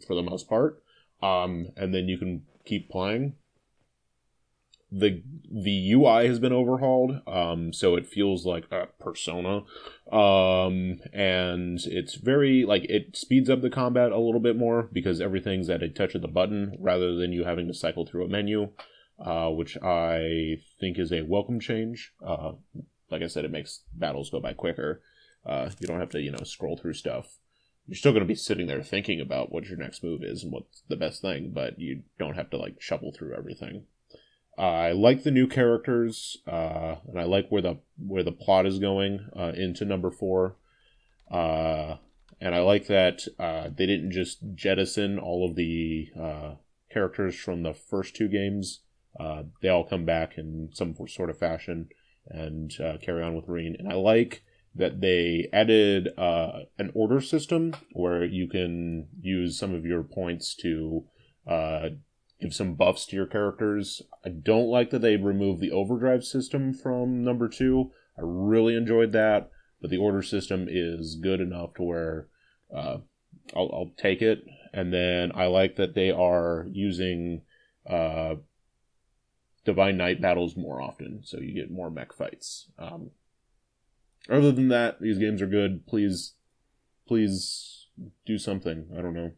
for the most part. And then you can keep playing. The UI has been overhauled, so it feels like a Persona, and it's very, like, it speeds up the combat a little bit more, because everything's at a touch of the button, rather than you having to cycle through a menu, which I think is a welcome change. Like I said, it makes battles go by quicker. You don't have to, scroll through stuff. You're still going to be sitting there thinking about what your next move is and what's the best thing, but you don't have to, like, shuffle through everything. I like the new characters, and I like where the plot is going into number 4. And I like that they didn't just jettison all of the characters from the first 2 games. They all come back in some sort of fashion and carry on with Reen. And I like that they added an order system where you can use some of your points to give some buffs to your characters. I don't like that they removed the overdrive system from number 2. I really enjoyed that, but the order system is good enough to where I'll take it. And then I like that they are using Divine Knight battles more often, so you get more mech fights. Other than that, these games are good. Please do something. I don't know.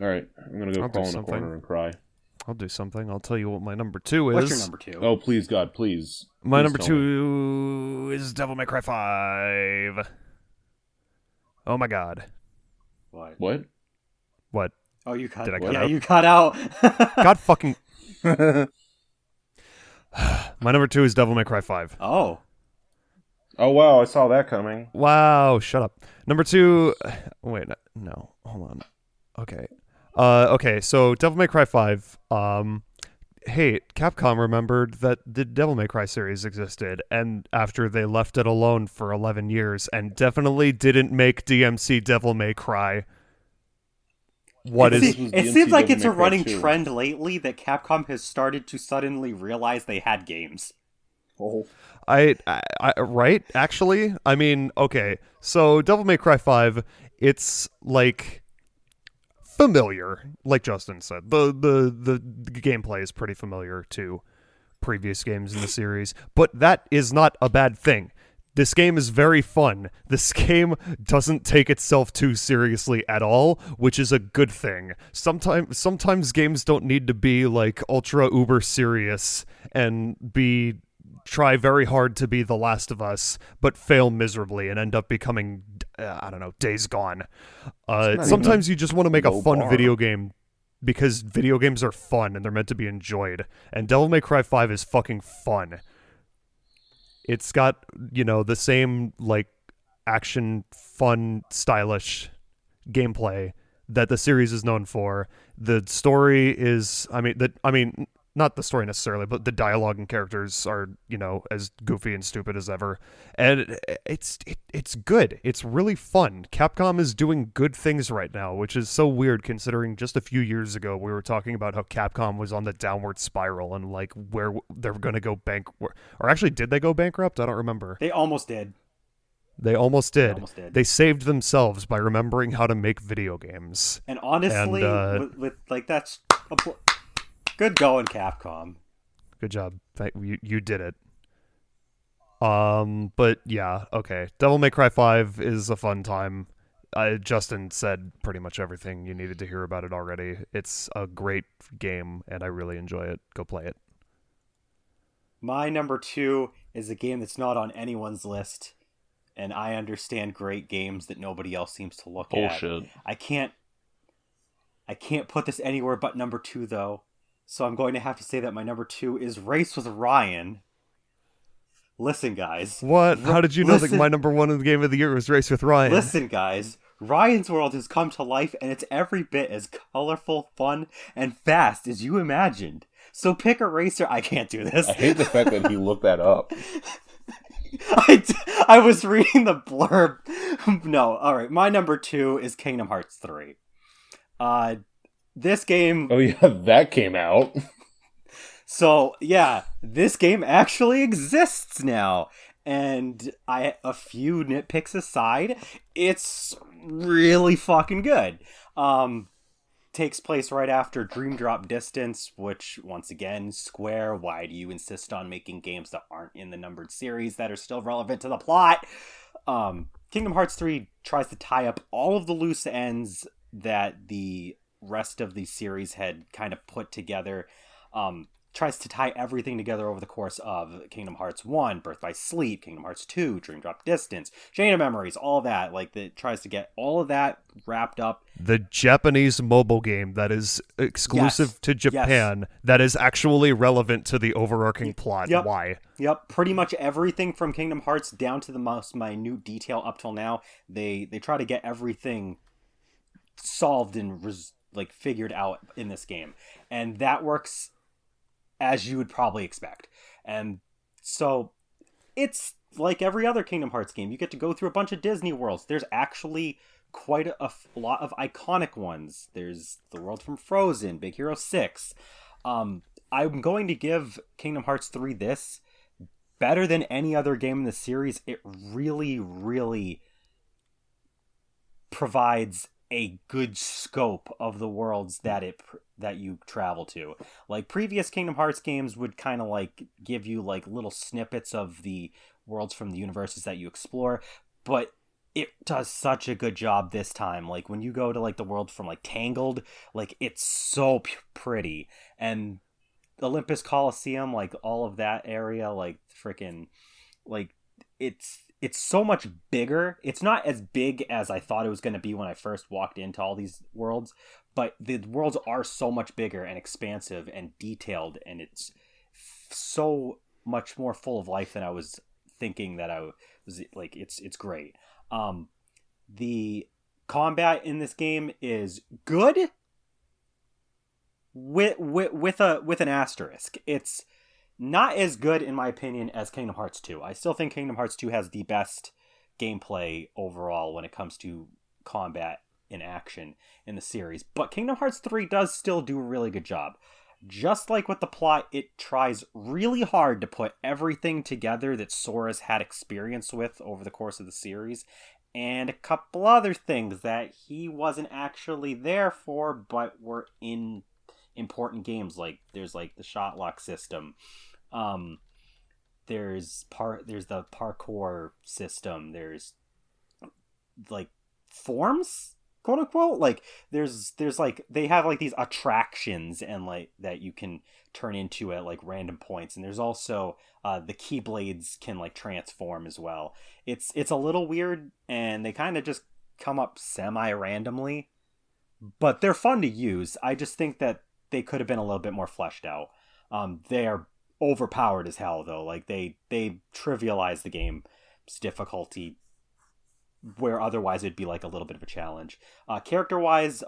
Alright, I'm gonna go crawl in a corner and cry. I'll do something. I'll tell you what my number 2 is. What's your number 2? Oh, please, God, please. My Please number tell 2 is Devil May Cry 5. Oh my god. What? What? Oh, you cut. Did I cut yeah, out? you cut out. God fucking... My number 2 is Devil May Cry 5. Oh. Oh, wow, I saw that coming. Wow, shut up. Number 2... Wait, no. Hold on. Okay. Okay, so Devil May Cry 5, hey, Capcom remembered that the Devil May Cry series existed, and after they left it alone for 11 years, and definitely didn't make DMC Devil May Cry. It seems like it's a running trend lately that Capcom has started to suddenly realize they had games. Oh. I right? Actually, I mean, okay, so Devil May Cry 5, it's, like... familiar, like Justin said. The gameplay is pretty familiar to previous games in the series, but that is not a bad thing. This game is very fun. This game doesn't take itself too seriously at all, which is a good thing. Sometimes games don't need to be like ultra uber serious and try very hard to be The Last of Us, but fail miserably and end up becoming, I don't know, Days Gone. Sometimes you just want to make a fun video game because video games are fun and they're meant to be enjoyed. And Devil May Cry 5 is fucking fun. It's got, the same, like, action, fun, stylish gameplay that the series is known for. The story is, not the story necessarily, but the dialogue and characters are, as goofy and stupid as ever. And it's good. It's really fun. Capcom is doing good things right now, which is so weird considering just a few years ago we were talking about how Capcom was on the downward spiral and like where they're going to go bankrupt. Or actually, did they go bankrupt? I don't remember. They almost did. They almost did. They saved themselves by remembering how to make video games. And honestly, with that's... Good going, Capcom. Good job. You did it. But yeah, okay. Devil May Cry 5 is a fun time. Justin said pretty much everything you needed to hear about it already. It's a great game, and I really enjoy it. Go play it. My number 2 is a game that's not on anyone's list, and I understand great games that nobody else seems to look at. Bullshit. I can't put this anywhere but number 2, though. So I'm going to have to say that my number 2 is Race with Ryan. Listen, guys. What? How did you know that Listen- my number one in the game of the year was Race with Ryan? Listen, guys. Ryan's World has come to life, and it's every bit as colorful, fun, and fast as you imagined. So pick a racer. I can't do this. I hate the fact that he looked that up. I was reading the blurb. No, all right. My number 2 is Kingdom Hearts 3. This game. Oh yeah, that came out. So yeah, this game actually exists now. And a few nitpicks aside, it's really fucking good. Takes place right after Dream Drop Distance, which, once again, Square, why do you insist on making games that aren't in the numbered series that are still relevant to the plot? Kingdom Hearts 3 tries to tie up all of the loose ends that the rest of the series had kind of put together. Tries to tie everything together over the course of Kingdom Hearts 1, Birth by Sleep, Kingdom Hearts 2, Dream Drop Distance, Chain of Memories, all that. Like, it tries to get all of that wrapped up. The Japanese mobile game that is exclusive to Japan, that is actually relevant to the overarching plot. Yep. Why? Yep, pretty much everything from Kingdom Hearts down to the most minute detail up till now. They try to get everything solved and figured out in this game. And that works as you would probably expect. And so it's like every other Kingdom Hearts game. You get to go through a bunch of Disney worlds. There's actually quite a lot of iconic ones. There's the world from Frozen, Big Hero 6. I'm going to give Kingdom Hearts 3 this. Better than any other game in the series. It really, really provides a good scope of the worlds that you travel to. Like, previous Kingdom Hearts games would kind of like give you like little snippets of the worlds from the universes that you explore, but it does such a good job this time. Like, when you go to like the world from like Tangled, like, it's so pretty. And Olympus Coliseum, like all of that area, like freaking, like, it's so much bigger. It's not as big as I thought it was going to be when I first walked into all these worlds, but the worlds are so much bigger and expansive and detailed, and it's so much more full of life than I was thinking that I was. Like, it's great. The combat in this game is good with an asterisk. It's not as good, in my opinion, as Kingdom Hearts 2. I still think Kingdom Hearts 2 has the best gameplay overall when it comes to combat in action in the series. But Kingdom Hearts 3 does still do a really good job. Just like with the plot, it tries really hard to put everything together that Sora's had experience with over the course of the series, and a couple other things that he wasn't actually there for, but were in important games. Like, there's like the shot lock system, there's the parkour system, there's like forms, quote unquote. Like, there's like, they have like these attractions and like that you can turn into at like random points, and there's also the keyblades can like transform as well. It's a little weird, and they kind of just come up semi-randomly, but they're fun to use. I just think that they could have been a little bit more fleshed out. They are overpowered as hell, though. Like, they trivialize the game's difficulty where otherwise it'd be like a little bit of a challenge. Character-wise,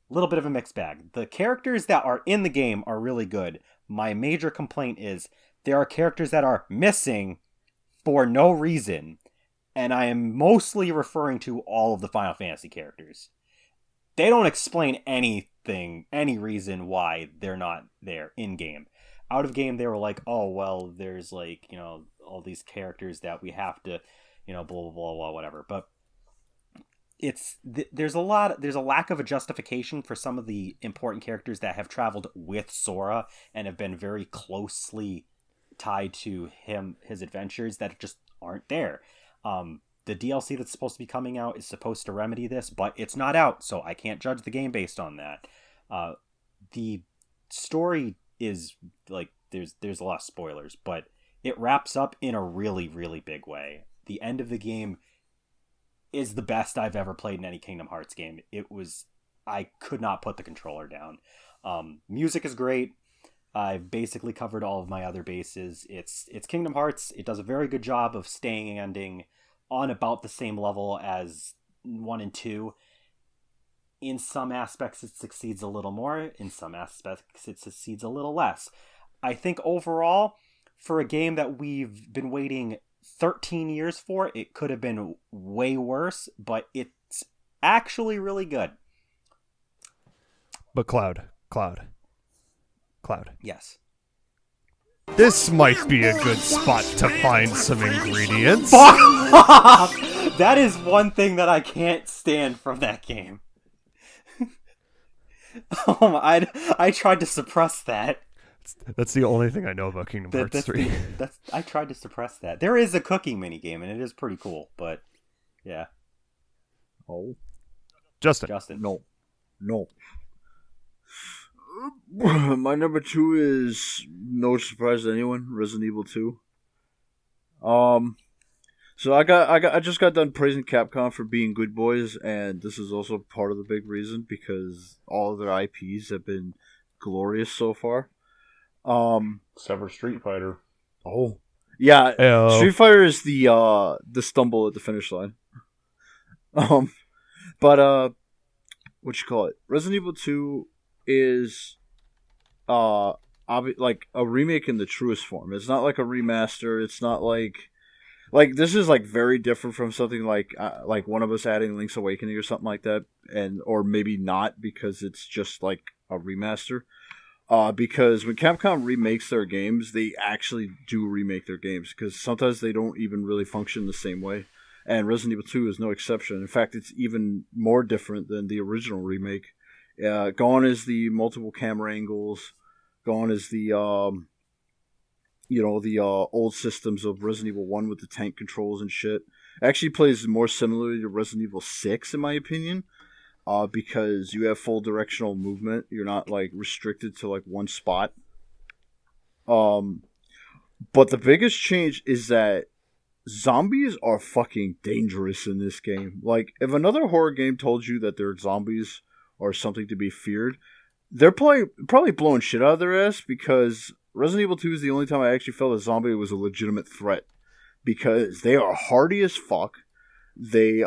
little bit of a mixed bag. The characters that are in the game are really good. My major complaint is there are characters that are missing for no reason, and I am mostly referring to all of the Final Fantasy characters. They don't explain anything, any reason why they're not there in game. Out of game, they were like, oh, well, there's like, you know, all these characters that we have to, you know, blah, blah, blah, blah, whatever. But there's a lack of a justification for some of the important characters that have traveled with Sora and have been very closely tied to his adventures that just aren't there. The DLC that's supposed to be coming out is supposed to remedy this, but it's not out, so I can't judge the game based on that. The story is like, there's a lot of spoilers, but it wraps up in a really, really big way. The end of the game is the best I've ever played in any Kingdom Hearts game. I could not put the controller down. Music is great. I've basically covered all of my other bases. It's Kingdom Hearts. It does a very good job of staying on about the same level as 1 and 2. In some aspects, it succeeds a little more. In some aspects, it succeeds a little less. I think overall, for a game that we've been waiting 13 years for, it could have been way worse, but it's actually really good. But Cloud. Yes. This might be a good spot to find some ingredients. That is one thing that I can't stand from that game. I tried to suppress that. That's the only thing I know about Kingdom Hearts 3. I tried to suppress that. There is a cooking minigame, and it is pretty cool, but yeah. Oh. Justin. No. My number 2 is no surprise to anyone, Resident Evil 2. So I just got done praising Capcom for being good boys, and this is also part of the big reason because all of their IPs have been glorious so far. Except for Street Fighter. Oh, yeah. Ayo. Street Fighter is the stumble at the finish line. But what you call it? Resident Evil 2 is like a remake in the truest form. It's not like a remaster. It's not like this is like very different from something like one of us adding Link's Awakening or something like that, or maybe not because it's just like a remaster. Because when Capcom remakes their games, they actually do remake their games because sometimes they don't even really function the same way. And Resident Evil 2 is no exception. In fact, it's even more different than the original remake. Gone is the multiple camera angles. Gone is the old systems of Resident Evil 1 with the tank controls and shit. It actually plays more similarly to Resident Evil 6, in my opinion. Because you have full directional movement. You're not, like, restricted to, like, one spot. But the biggest change is that zombies are fucking dangerous in this game. Like, if another horror game told you that their zombies are something to be feared, they're probably blowing shit out of their ass, because Resident Evil 2 is the only time I actually felt a zombie was a legitimate threat. Because they are hardy as fuck. They,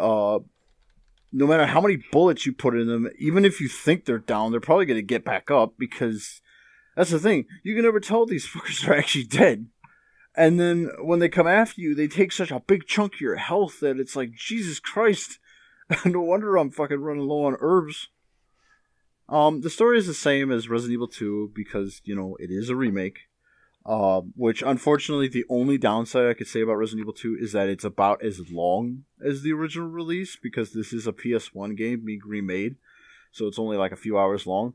no matter how many bullets you put in them, even if you think they're down, they're probably going to get back up, because that's the thing. You can never tell these fuckers are actually dead. And then when they come after you, they take such a big chunk of your health that it's like, Jesus Christ. No wonder I'm fucking running low on herbs. The story is the same as Resident Evil 2 because, it is a remake. Which, unfortunately, the only downside I could say about Resident Evil 2 is that it's about as long as the original release, because this is a PS1 game being remade, so it's only like a few hours long.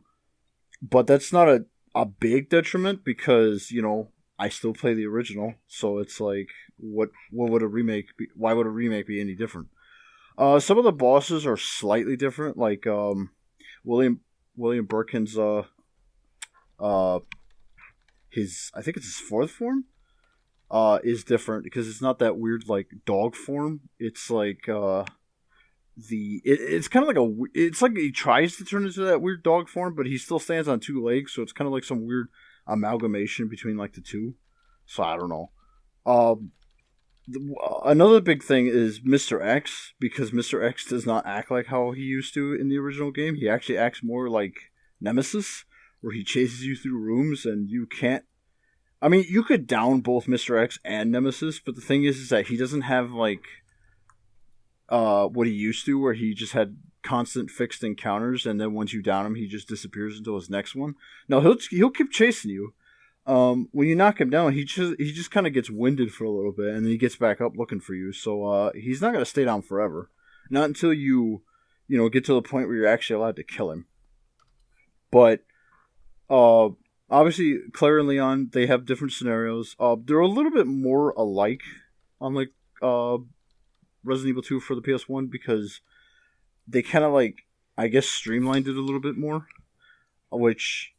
But that's not a big detriment, because, I still play the original, so it's like, what would a remake be? Why would a remake be any different? Some of the bosses are slightly different, like, William Birkin's, I think it's his fourth form, is different because it's not that weird like dog form. It's like it's kind of like it's like he tries to turn into that weird dog form, but he still stands on two legs, so it's kind of like some weird amalgamation between like the two. So I don't know. Another big thing is Mr. X, because Mr. X does not act like how he used to in the original game. He actually acts more like Nemesis, where he chases you through rooms and you can't... I mean, you could down both Mr. X and Nemesis, but the thing is that he doesn't have, like, what he used to, where he just had constant fixed encounters, and then once you down him, he just disappears until his next one. No, he'll keep chasing you. When you knock him down, he just kind of gets winded for a little bit, and then he gets back up looking for you. So he's not going to stay down forever. Not until you get to the point where you're actually allowed to kill him. But obviously, Claire and Leon, they have different scenarios. They're a little bit more alike, unlike Resident Evil 2 for the PS1, because they kind of I guess, streamlined it a little bit more, which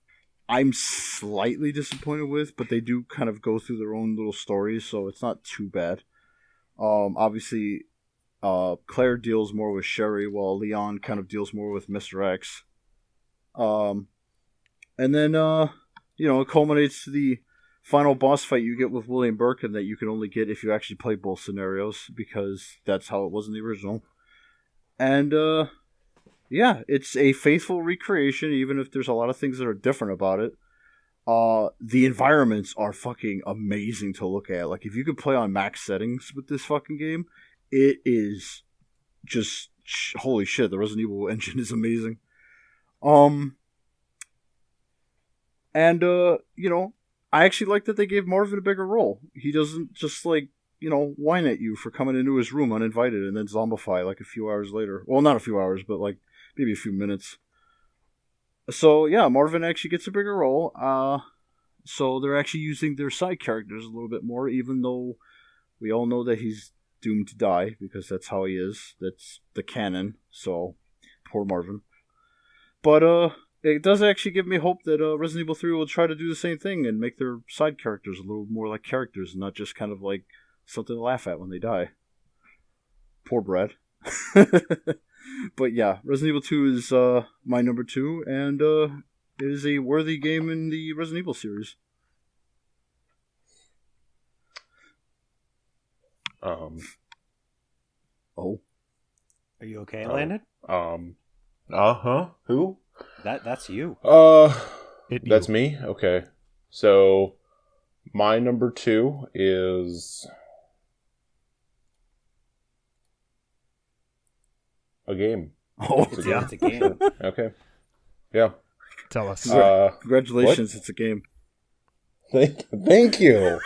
I'm slightly disappointed with, but they do kind of go through their own little stories, so it's not too bad. Obviously, Claire deals more with Sherry, while Leon kind of deals more with Mr. X. And then it culminates to the final boss fight you get with William Birkin that you can only get if you actually play both scenarios, because that's how it was in the original. And, yeah, it's a faithful recreation, even if there's a lot of things that are different about it. The environments are fucking amazing to look at. Like, if you could play on max settings with this fucking game, it is just holy shit. The Resident Evil engine is amazing. And I actually like that they gave Marvin a bigger role. He doesn't just whine at you for coming into his room uninvited and then zombify like a few hours later. Well, not a few hours, but like maybe a few minutes. So yeah, Marvin actually gets a bigger role. So they're actually using their side characters a little bit more, even though we all know that he's doomed to die because that's how he is. That's the canon. So poor Marvin. But it does actually give me hope that Resident Evil 3 will try to do the same thing and make their side characters a little more like characters and not just kind of like something to laugh at when they die. Poor Brad. But yeah, Resident Evil 2 is my number 2, and it is a worthy game in the Resident Evil series. Oh. Are you okay, Landon? Who? That's you. That's me? Okay. So, my number 2 is a game. Oh, It's a game. Okay. Yeah. Tell us. Congratulations, it's a game. Thank you.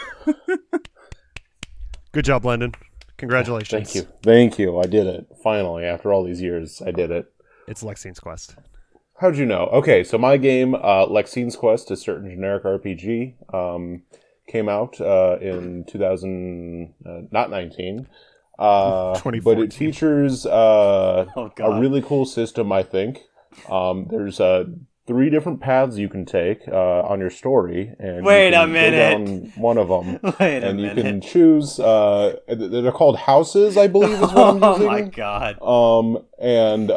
Good job, Landon. Congratulations. Thank you. I did it. Finally, after all these years, I did it. It's Lexine's Quest. How'd you know? Okay, so my game, Lexine's Quest, a certain generic RPG, came out in 2019. But it features a really cool system, I think. There's 3 different paths you can take on your story, and Wait you a can minute. go down one of them, Wait a and you minute. can choose. They're called houses, I believe, is what I'm using. Oh my god. And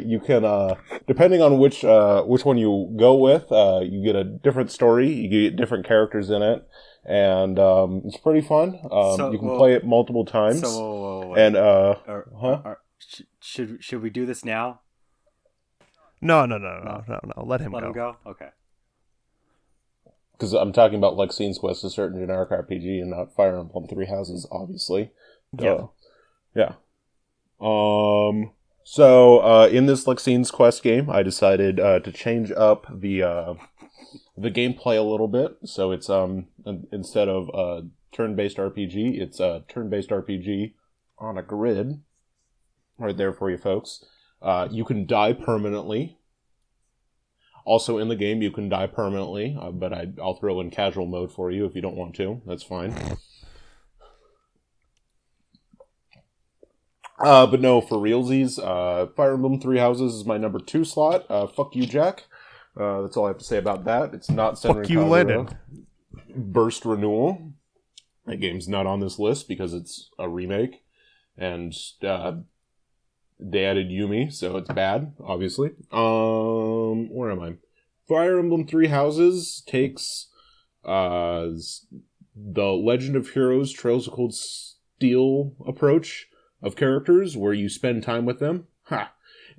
you can, depending on which one you go with, you get a different story. You get different characters in it, and it's pretty fun. You can play it multiple times. So, and should we do this now? No. Let him Let go. him go? Okay. Because I'm talking about Lexine's Quest, a certain generic RPG, and not Fire Emblem 3 Houses, obviously. Yeah. Yeah. So, in this Lexine's Quest game, I decided to change up the gameplay a little bit. So it's instead of a turn-based RPG, it's a turn-based RPG on a grid. Right there for you folks. You can die permanently. Also in the game, you can die permanently, but I'll throw in casual mode for you if you don't want to. That's fine. But no, for realsies, Fire Emblem 3 Houses is my number 2 slot. Fuck you, Jack. That's all I have to say about that. It's not Senran Fuck you, Kagura Landon. Burst Renewal. That game's not on this list because it's a remake. And they added Yumi, so it's bad, obviously. Where am I? Fire Emblem 3 Houses takes the Legend of Heroes Trails of Cold Steel approach of characters, where you spend time with them.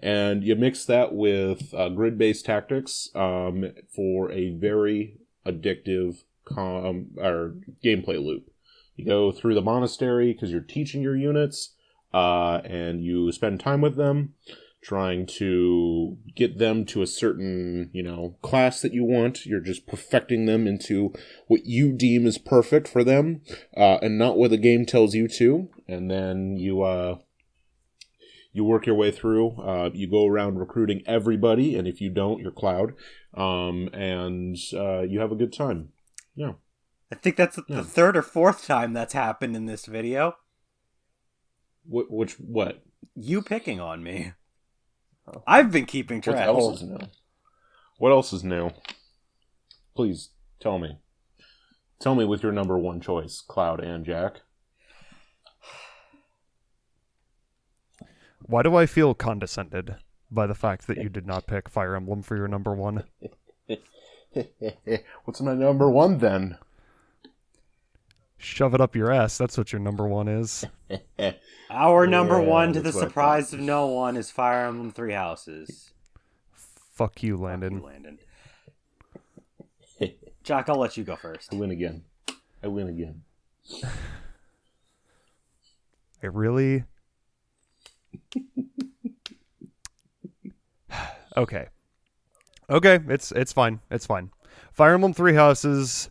And you mix that with grid-based tactics for a very addictive gameplay loop. You go through the monastery because you're teaching your units, and you spend time with them, trying to get them to a certain, class that you want. You're just perfecting them into what you deem is perfect for them, and not what the game tells you to. And then you work your way through. You go around recruiting everybody, and if you don't, you're Cloud. And you have a good time. Yeah. I think that's the 3rd or 4th time that's happened in this video. What? You picking on me. I've been keeping track. What else is new? Please, tell me. Tell me with your number 1 choice, Cloud and Jack. Why do I feel condescended by the fact that you did not pick Fire Emblem for your number 1? What's my number one then? Shove it up your ass. That's what your number one is. Our number Yeah, one, to the that's what I surprise thought. of no one, is Fire Emblem Three Houses. Fuck you, Fuck Landon. you, Landon. Jack, I'll let you go first. I win again. I really. Okay. Okay, it's fine. It's fine. Fire Emblem Three Houses,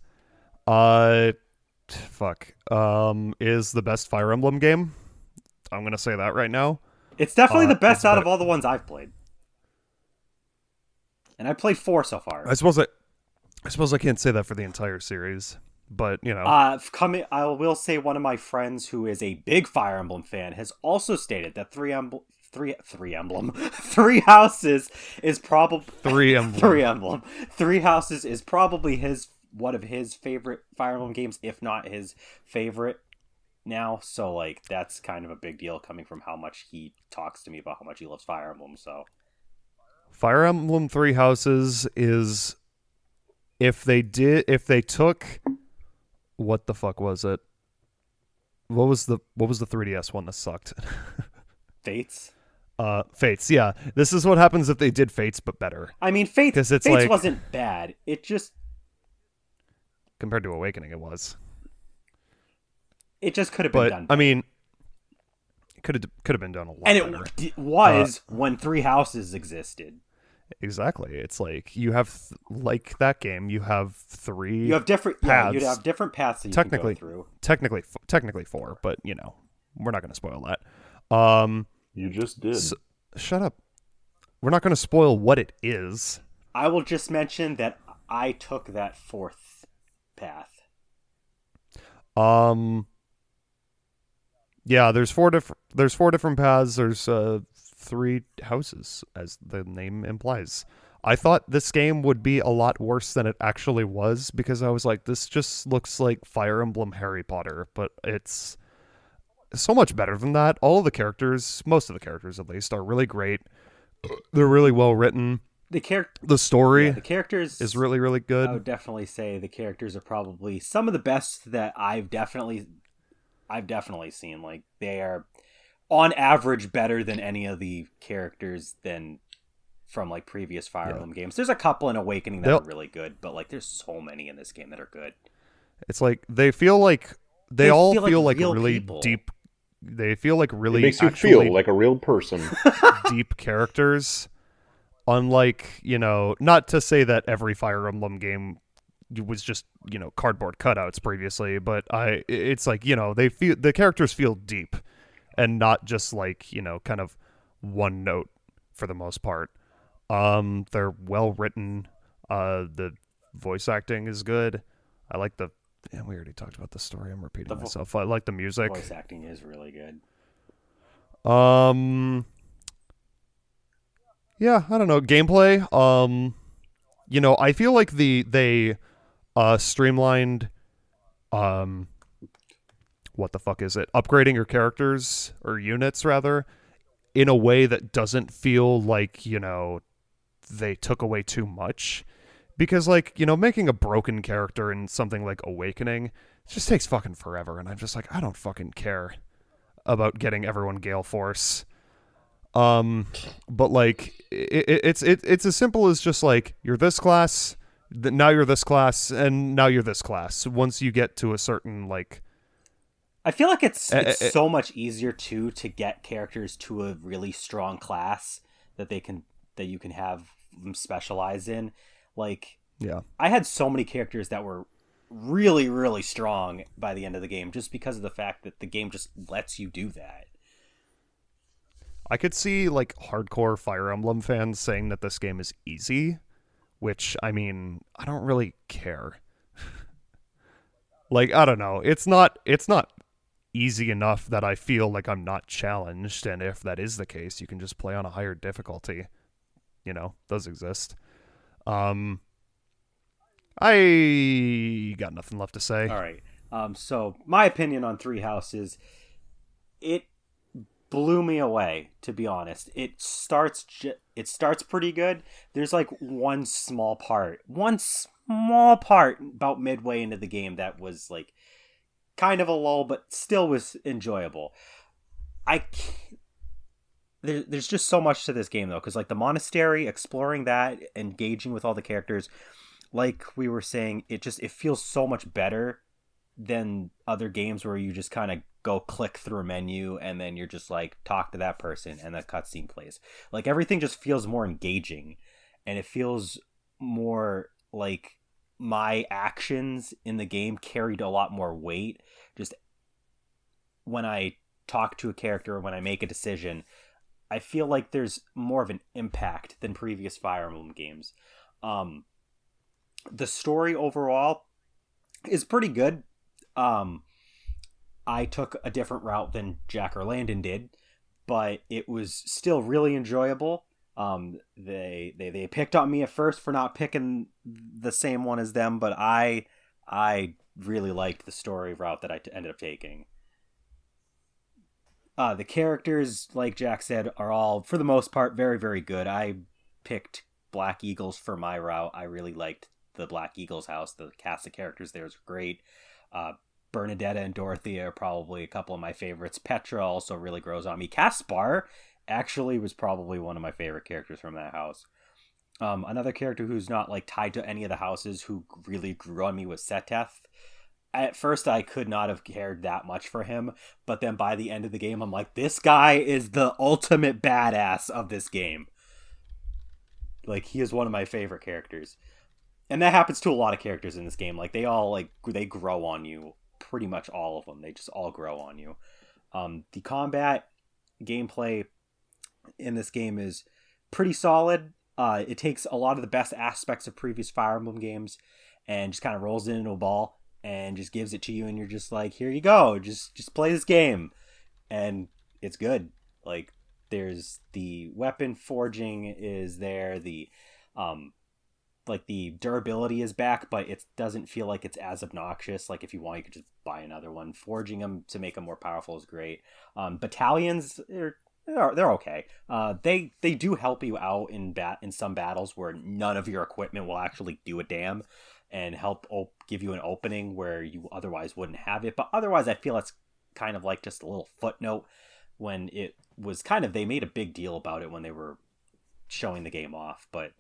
is the best Fire Emblem game. I'm gonna say that right now. It's definitely the best it's out better- of all the ones I've played. And I played 4 so far. I suppose I can't say that for the entire series, but you know, I will say one of my friends who is a big Fire Emblem fan has also stated that Three Houses is probably Three Houses is probably one of his favorite Fire Emblem games, if not his favorite now. So like that's kind of a big deal coming from how much he talks to me about how much he loves Fire Emblem. So Fire Emblem Three Houses is if they took what the fuck was it? What was the 3DS one that sucked? Fates. Fates, yeah. This is what happens if they did Fates but better. I mean, Fates like, wasn't bad. It just compared to Awakening it could have been done better. I mean, it could have been done a lot better. And it was when Three Houses existed. Exactly. It's like you have like that game. You have 3. You have different paths. Yeah, you'd have different paths that you can go through. Technically 4, but you know we're not going to spoil that. You just did. Shut up. We're not going to spoil what it is. I will just mention that I took that 4th path. Yeah, there's four different paths. There's 3 houses, as the name implies. I thought this game would be a lot worse than it actually was because I was like, this just looks like Fire Emblem Harry Potter, but it's so much better than that. All of the characters, most of the characters at least, are really great. They're really well written. The story the characters is really, really good. I would definitely say the characters are probably some of the best that I've definitely seen. Like they are on average better than any of the characters than from like previous Fire Emblem games. There's a couple in Awakening that are really good, but like there's so many in this game that are good. It's like they feel like they all feel like real really people. deep. They feel like really It makes you actually feel like a real person. deep characters. Unlike, you know, not to say that every Fire Emblem game was just, you know, cardboard cutouts previously, but it's like, you know, the characters feel deep and not just like, you know, kind of one note for the most part. They're well written. The voice acting is good. I like we already talked about the story. I'm repeating myself. I like the music. Voice acting is really good. Yeah, I don't know. Gameplay, you know, I feel like they streamlined what the fuck is it? Upgrading your characters or units rather in a way that doesn't feel like, you know, they took away too much. Because like, you know, making a broken character in something like Awakening, it just takes fucking forever, and I'm just like, I don't fucking care about getting everyone Gale Force. But like it's as simple as just like you're this class, now you're this class, and now you're this class. Once you get to a certain like, I feel like it's so much easier to get characters to a really strong class that you can have them specialize in. Like, yeah, I had so many characters that were really, really strong by the end of the game just because of the fact that the game just lets you do that. I could see like hardcore Fire Emblem fans saying that this game is easy, which I mean, I don't really care. Like, I don't know. It's not easy enough that I feel like I'm not challenged, and if that is the case, you can just play on a higher difficulty. You know, those exist. I got nothing left to say. All right. So my opinion on Three Houses, it blew me away, to be honest. It starts pretty good. There's like one small part, small part about midway into the game that was like kind of a lull, but still was enjoyable. There's just so much to this game though, because like the monastery, exploring that, engaging with all the characters, like we were saying, it feels so much better than other games where you just kind of go click through a menu and then you're just like talk to that person and the cutscene plays. Like everything just feels more engaging, and it feels more like my actions in the game carried a lot more weight. Just when I talk to a character, when I make a decision, I feel like there's more of an impact than previous Fire Emblem games. The story overall is pretty good. I took a different route than Jack or Landon did, but it was still really enjoyable. They picked on me at first for not picking the same one as them, but I really liked the story route that I ended up taking. The characters, like Jack said, are all, for the most part, very, very good. I picked Black Eagles for my route. I really liked the Black Eagles house. The cast of characters there is great. Bernadetta and Dorothea are probably a couple of my favorites. Petra also really grows on me. Caspar actually was probably one of my favorite characters from that house. Another character who's not like tied to any of the houses who really grew on me was Seteth. At first, I could not have cared that much for him, but then by the end of the game, I'm like, this guy is the ultimate badass of this game. Like, he is one of my favorite characters. And that happens to a lot of characters in this game. Like, they grow on you. Pretty much all of them. They just all grow on you. The combat gameplay in this game is pretty solid. It takes a lot of the best aspects of previous Fire Emblem games and just kind of rolls it into a ball and just gives it to you, and you're just like, here you go, just play this game. And it's good. Like, there's the weapon forging is there, the durability is back, but it doesn't feel like it's as obnoxious. Like, if you want, you could just buy another one. Forging them to make them more powerful is great. Battalions, they're okay. They do help you out in some battles where none of your equipment will actually do a damn, and help give you an opening where you otherwise wouldn't have it. But otherwise, I feel it's kind of like just a little footnote, when it was kind of, they made a big deal about it when they were showing the game off, but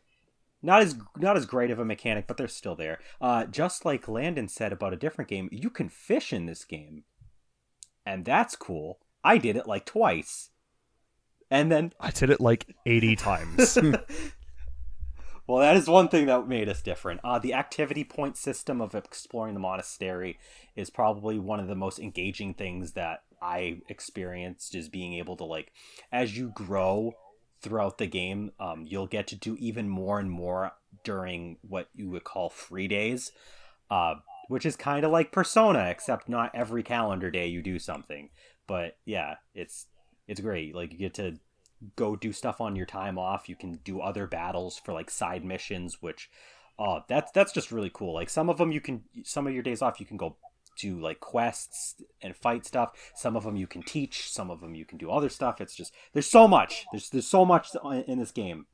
not as great of a mechanic, but they're still there. Just like Landon said about a different game, you can fish in this game, and that's cool. I did it like twice, and then I did it like 80 times. Well, that is one thing that made us different. The activity point system of exploring the monastery is probably one of the most engaging things that I experienced, is being able to, like, as you grow throughout the game, you'll get to do even more and more during what you would call free days, which is kind of like Persona, except not every calendar day you do something. But yeah, it's great. Like, you get to go do stuff on your time off. You can do other battles for like side missions, which that's just really cool. Like, some of your days off you can go do like quests and fight stuff. Some of them you can teach, some of them you can do other stuff. It's just, there's so much in this game.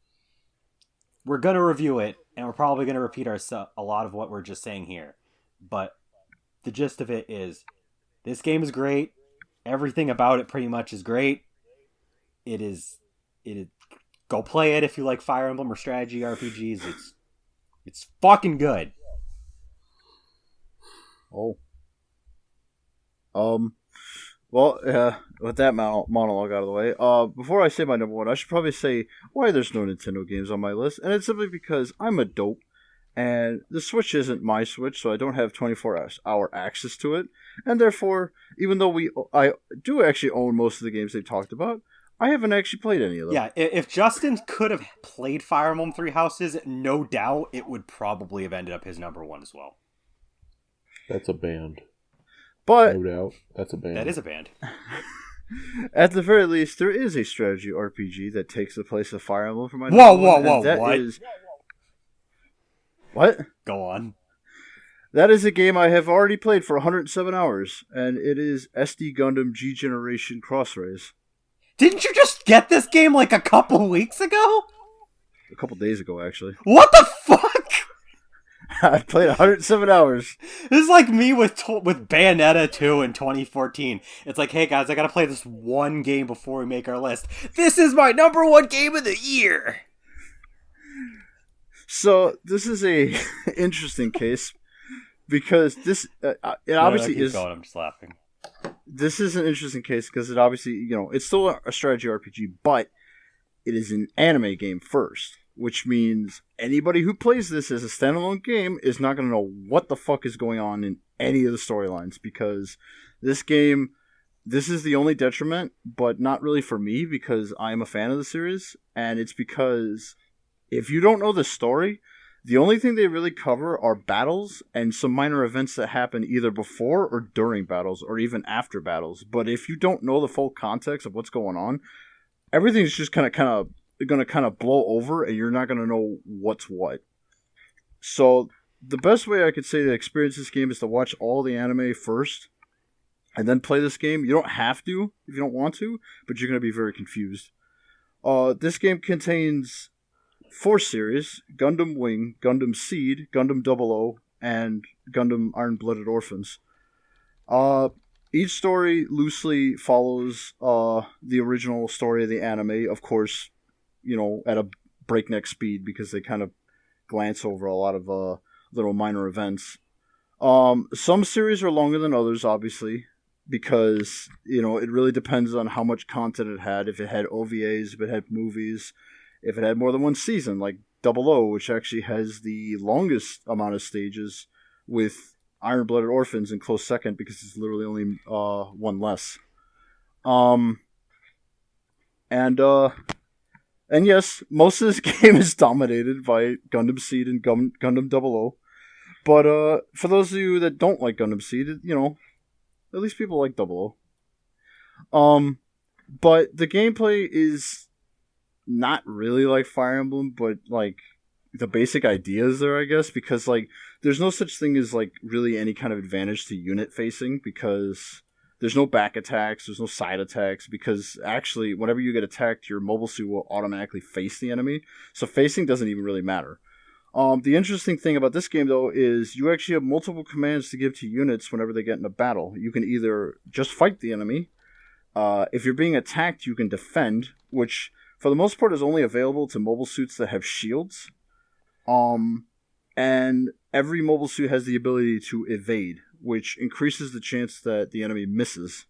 We're gonna review it, and we're probably gonna repeat a lot of what we're just saying here, but the gist of it is, this game is great. Everything about it pretty much is great. It is go play it if you like Fire Emblem or strategy RPGs. It's fucking good. Oh. Well, with that monologue out of the way, before I say my number one, I should probably say why there's no Nintendo games on my list, and it's simply because I'm a dope, and the Switch isn't my Switch, so I don't have 24-hour access to it, and therefore, even though I do actually own most of the games they've talked about, I haven't actually played any of them. Yeah, if Justin could have played Fire Emblem Three Houses, no doubt it would probably have ended up his number one as well. That's a band. But No doubt. That's a band. That is a band. At the very least, there is a strategy RPG that takes the place of Fire Emblem for my Whoa, number one, whoa, and that what? is- What? Go on. That is a game I have already played for 107 hours, and it is SD Gundam G Generation Cross Rays. Didn't you just get this game like a couple weeks ago? A couple days ago, actually. What the fuck? I played 107 hours. This is like me with Bayonetta 2 in 2014. It's like, hey guys, I gotta play this one game before we make our list. This is my number one game of the year. So this is a interesting case because this it obviously is. Going, I'm just laughing. This is an interesting case because it obviously, it's still a strategy RPG, but it is an anime game first, which means anybody who plays this as a standalone game is not going to know what the fuck is going on in any of the storylines, because this is the only detriment, but not really for me because I'm a fan of the series, and it's because if you don't know the story, the only thing they really cover are battles and some minor events that happen either before or during battles or even after battles. But if you don't know the full context of what's going on, everything's just going to blow over and you're not going to know what's what. So the best way I could say to experience this game is to watch all the anime first and then play this game. You don't have to if you don't want to, but you're going to be very confused. This game contains 4 series: Gundam Wing, Gundam Seed, Gundam 00, and Gundam Iron-Blooded Orphans. Each story loosely follows the original story of the anime, of course, at a breakneck speed because they kind of glance over a lot of little minor events. Some series are longer than others, obviously, because, it really depends on how much content it had. If it had OVAs, if it had movies, if it had more than one season, like 00, which actually has the longest amount of stages, with Iron-Blooded Orphans in close second because it's literally only one less. And yes, most of this game is dominated by Gundam Seed and Gundam 00. But for those of you that don't like Gundam Seed, at least people like 00. But the gameplay is not really like Fire Emblem, but like the basic idea is there, I guess, because like there's no such thing as like really any kind of advantage to unit facing, because there's no back attacks, there's no side attacks, because actually whenever you get attacked, your mobile suit will automatically face the enemy, so facing doesn't even really matter. The interesting thing about this game, though, is you actually have multiple commands to give to units whenever they get in a battle. You can either just fight the enemy. If you're being attacked, you can defend, which for the most part is only available to mobile suits that have shields. And every mobile suit has the ability to evade, which increases the chance that the enemy misses.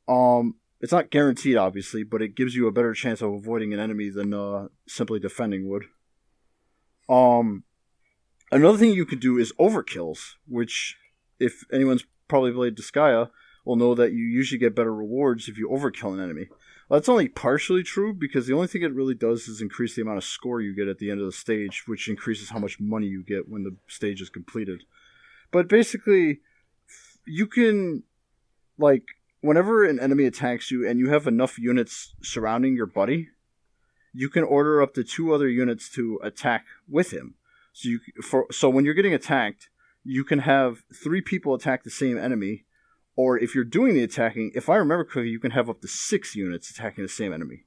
It's not guaranteed, obviously, but it gives you a better chance of avoiding an enemy than simply defending would. Another thing you could do is overkills, which, if anyone's probably played Disgaea, will know that you usually get better rewards if you overkill an enemy. Well, that's only partially true, because the only thing it really does is increase the amount of score you get at the end of the stage, which increases how much money you get when the stage is completed. But basically, you can, like, whenever an enemy attacks you and you have enough units surrounding your buddy, you can order up to 2 other units to attack with him. So when you're getting attacked, you can have 3 people attack the same enemy, or if you're doing the attacking, if I remember correctly, you can have up to 6 units attacking the same enemy.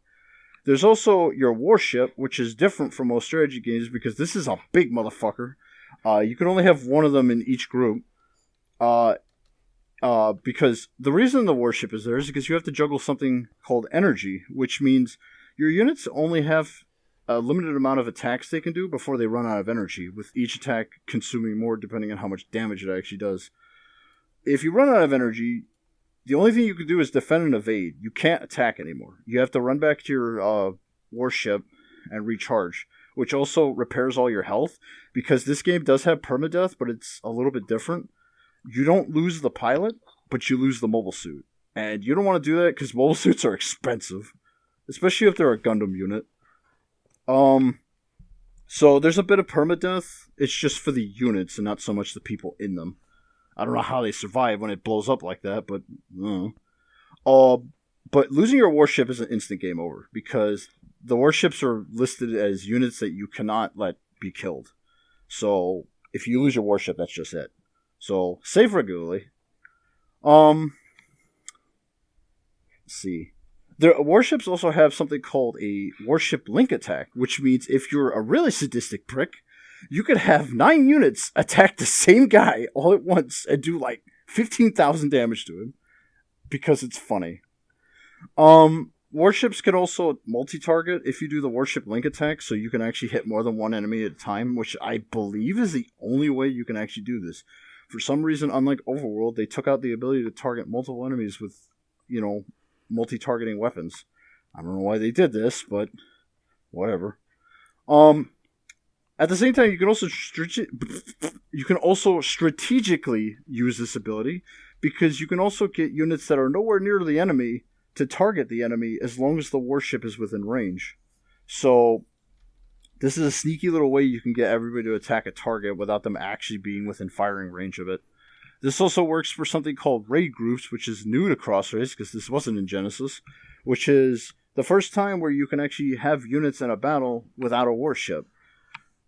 There's also your warship, which is different from most strategy games because this is a big motherfucker. You can only have 1 of them in each group. Because the reason the warship is there is because you have to juggle something called energy, which means your units only have a limited amount of attacks they can do before they run out of energy, with each attack consuming more depending on how much damage it actually does. If you run out of energy, the only thing you can do is defend and evade. You can't attack anymore. You have to run back to your warship and recharge, which also repairs all your health, because this game does have permadeath, but it's a little bit different. You don't lose the pilot, but you lose the mobile suit. And you don't want to do that because mobile suits are expensive, especially if they're a Gundam unit. So there's a bit of permadeath. It's just for the units and not so much the people in them. I don't know how they survive when it blows up like that, but but losing your warship is an instant game over, because the warships are listed as units that you cannot let be killed. So if you lose your warship, that's just it. So save regularly. Let's see. The warships also have something called a warship link attack, which means if you're a really sadistic prick, you could have 9 units attack the same guy all at once and do like 15,000 damage to him because it's funny. Warships can also multi-target if you do the warship link attack, so you can actually hit more than one enemy at a time, which I believe is the only way you can actually do this. For some reason, unlike Overworld, they took out the ability to target multiple enemies with, multi-targeting weapons. I don't know why they did this, but whatever. At the same time, you can also strategically use this ability, because you can also get units that are nowhere near the enemy to target the enemy as long as the warship is within range. So this is a sneaky little way you can get everybody to attack a target without them actually being within firing range of it. This also works for something called raid groups, which is new to Crossrays because this wasn't in Genesis, which is the first time where you can actually have units in a battle without a warship.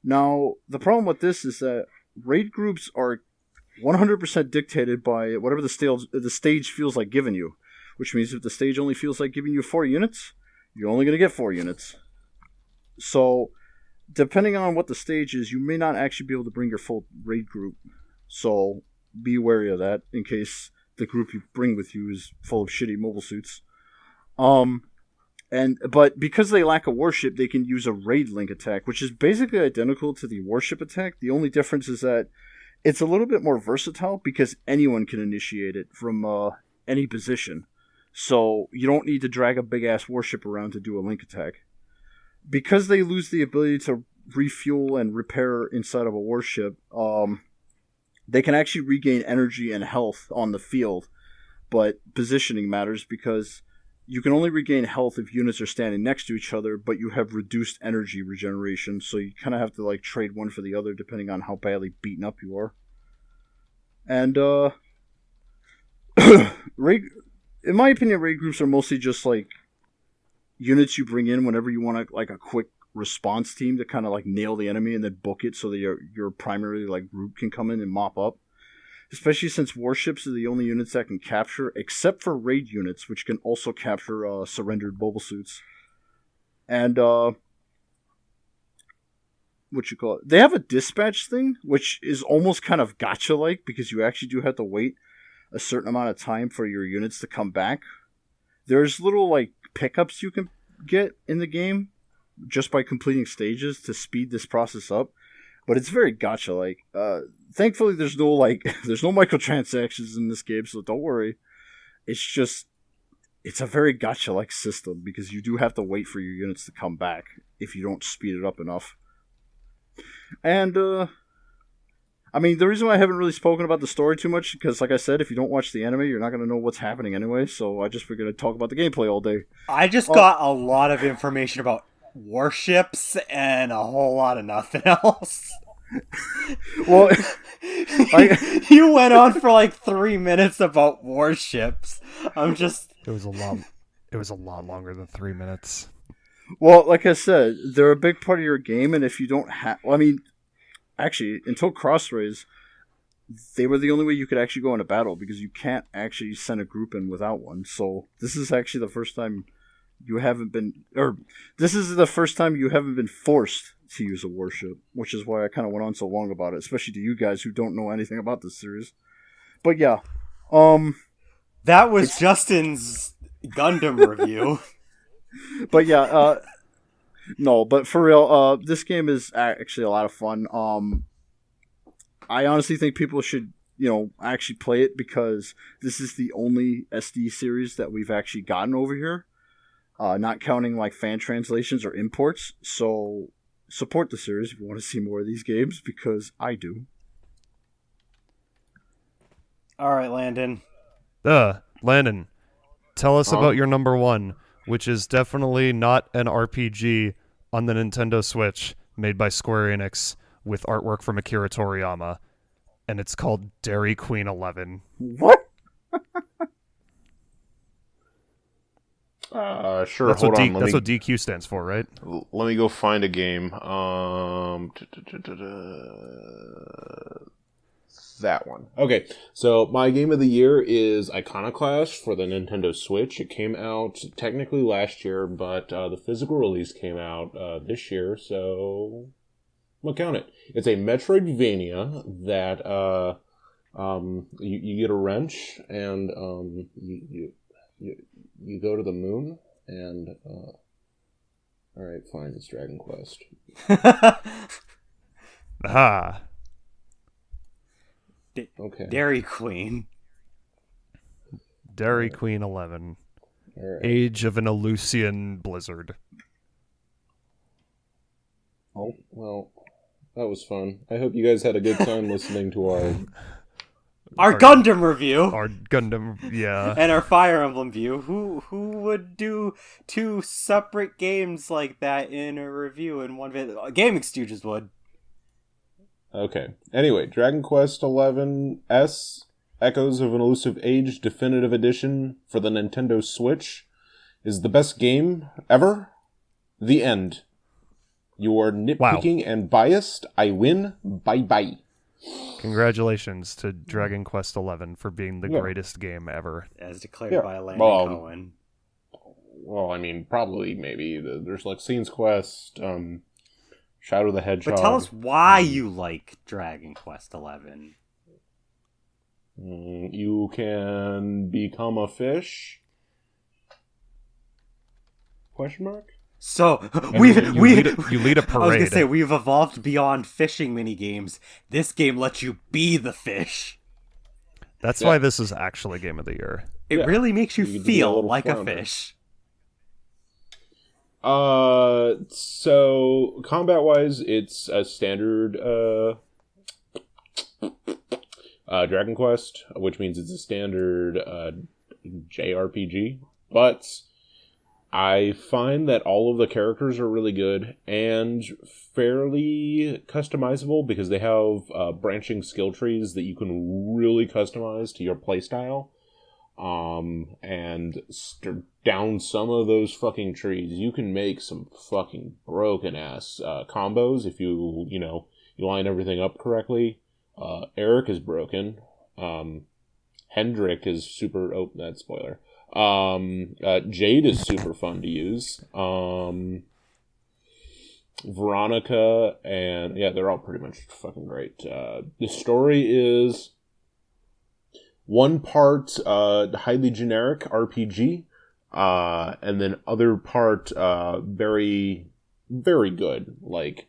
Now, the problem with this is that raid groups are 100% dictated by whatever the stage feels like giving you, which means if the stage only feels like giving you 4 units, you're only going to get 4 units. So, depending on what the stage is, you may not actually be able to bring your full raid group. So, be wary of that in case the group you bring with you is full of shitty mobile suits. But because they lack a warship, they can use a raid link attack, which is basically identical to the warship attack. The only difference is that it's a little bit more versatile because anyone can initiate it from any position. So you don't need to drag a big-ass warship around to do a link attack. Because they lose the ability to refuel and repair inside of a warship, they can actually regain energy and health on the field. But positioning matters because you can only regain health if units are standing next to each other, but you have reduced energy regeneration, so you kind of have to trade one for the other depending on how badly beaten up you are. And in my opinion, raid groups are mostly just units you bring in whenever you want a quick response team to kind of nail the enemy and then book it so that your primary group can come in and mop up. Especially since warships are the only units that can capture, except for raid units, which can also capture surrendered mobile suits. And they have a dispatch thing, which is almost kind of gacha-like because you actually do have to wait a certain amount of time for your units to come back. There's little pickups you can get in the game just by completing stages to speed this process up, but it's very gacha-like. Thankfully, there's no microtransactions in this game, so don't worry. It's a very gacha-like system because you do have to wait for your units to come back if you don't speed it up enough. And the reason why I haven't really spoken about the story too much, because like I said, if you don't watch the anime, you're not going to know what's happening anyway, so I just figured I'd talk about the gameplay all day. I just got a lot of information about warships and a whole lot of nothing else. Well, you went on for 3 minutes about warships. It was a lot longer than 3 minutes. Well, like I said, they're a big part of your game, and if you don't have... actually, until Crossrays, they were the only way you could actually go into battle, because you can't actually send a group in without one. So this is actually the first time you haven't been forced to use a warship, which is why I kind of went on so long about it, especially to you guys who don't know anything about this series. But yeah, that was Justin's Gundam review. But yeah, no, but for real, this game is actually a lot of fun. I honestly think people should, actually play it because this is the only SD series that we've actually gotten over here, not counting fan translations or imports. So support the series if you want to see more of these games, because I do. All right, Landon. Landon, tell us about your number one, which is definitely not an RPG on the Nintendo Switch made by Square Enix with artwork from Akira Toriyama, and it's called Dairy Queen 11. What? Sure. That's hold what on. that's what DQ stands for, right? Let me go find a game. That one. Okay, so my game of the year is Iconoclast for the Nintendo Switch. It came out technically last year, but the physical release came out this year, so I'm gonna count it. It's a Metroidvania that you get a wrench and you go to the moon and all right, fine, it's Dragon Quest. Aha. Okay. Dairy Queen. Dairy Queen 11. All right. Age of an Eleusinian Blizzard. Oh, well, that was fun. I hope you guys had a good time listening to Our Gundam review. Our Gundam, yeah. And our Fire Emblem view. Who would do two separate games like that in a review in one video? Gaming Stooges would. Okay. Anyway, Dragon Quest XI S Echoes of an Elusive Age Definitive Edition for the Nintendo Switch is the best game ever. The end. You are nitpicking and biased. I win. Bye-bye. Congratulations to Dragon Quest XI for being the greatest game ever. As declared by Landon Cohen. Well, I mean, probably, maybe. There's like Scene's Quest, Shadow the Hedgehog. But tell us why you like Dragon Quest XI. You can become a fish? Question mark? So you lead a parade. I was gonna say we've evolved beyond fishing mini games. This game lets you be the fish. That's why this is actually Game of the Year. It really makes you can be a feel little like flounder. a fish. So combat wise, it's a standard Dragon Quest, which means it's a standard JRPG. But I find that all of the characters are really good and fairly customizable because they have branching skill trees that you can really customize to your playstyle. And down some of those fucking trees, you can make some fucking broken ass combos if you line everything up correctly. Eric is broken. Hendrik is super. Oh, that's spoiler. Jade is super fun to use. Veronica and they're all pretty much fucking great. The story is one part highly generic RPG, and then other part very, very good. Like,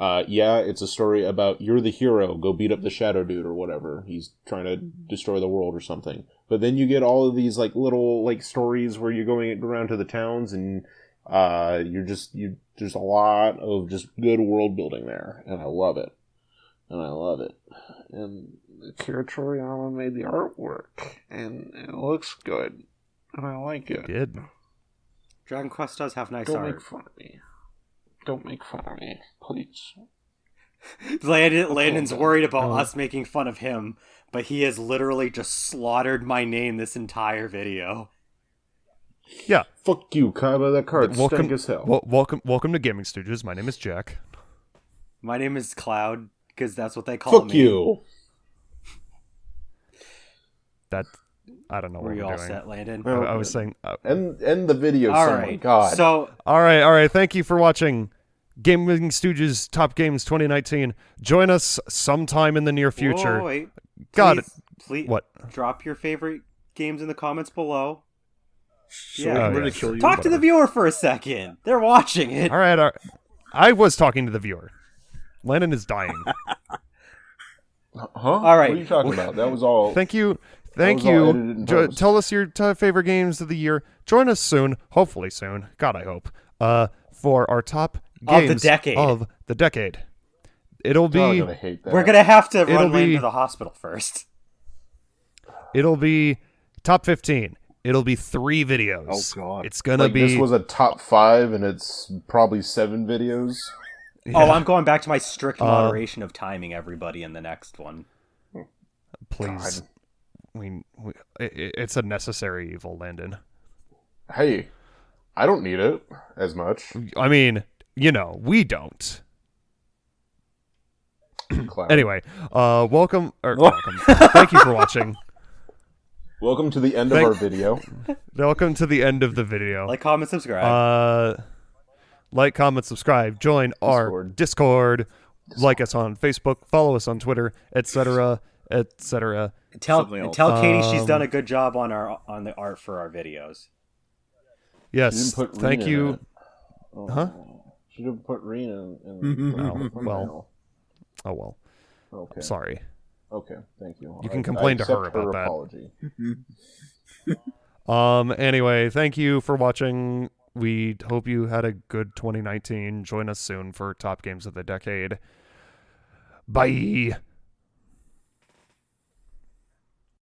it's a story about you're the hero, go beat up the shadow dude or whatever. He's trying to destroy the world or something. But then you get all of these like little like stories where you're going around to the towns and there's a lot of just good world building there, and I love it. And Akira Toriyama made the artwork, and it looks good, and I like it. Did. Dragon Quest does have nice Don't art. make fun of me. Don't make fun of me, please. Landon's worried about us making fun of him, but he has literally just slaughtered my name this entire video. Yeah. Fuck you, Kaiba. That card stank as hell. Welcome to Gaming Stooges. My name is Jack. My name is Cloud, because that's what they call Fuck me. you. That I don't know Were what you we're all doing. set, Landon? I was saying. End the video, All someone. right. God. So All right. Thank you for watching Gaming Stooges Top Games 2019. Join us sometime in the near future. Whoa, wait. God, Please, what? Drop your favorite games in the comments below. So Yeah. we can Oh, ridicule you. Talk to the viewer for a second. They're watching it. All right. I was talking to the viewer. Landon is dying. Huh? All right. What are you talking about? That was all. Thank you. was all edited in post. Tell us your favorite games of the year. Join us soon, hopefully soon. God, I hope. For our top Of the games decade. of the decade. It'll be. I'm gonna hate that. We're gonna have to It'll run Landon be- to the hospital first. It'll be top 15. It'll be 3 videos. Oh, God. It's gonna like, be. this was a top 5, and it's probably 7 videos. Oh, I'm going back to my strict moderation of timing everybody in the next one. Please. It's a necessary evil, Landon. Hey, I don't need it as much. I mean, we don't. Cloud. Anyway, welcome. Thank you for watching. Welcome to the end of our video. Welcome to the end of the video. Like, comment, subscribe. Like, comment, subscribe. Join our Discord. like us on Facebook, follow us on Twitter, etc., etc. Tell Katie she's done Um, a good job on the art for our videos. She Yes, didn't put thank Reen in you. it. Oh, Huh? She didn't put Reen in Oh, the well. Oh well. Okay. Sorry. Okay, thank you. You can complain to her accept her about that. apology. Anyway, thank you for watching. We hope you had a good 2019. Join us soon for top games of the decade. Bye.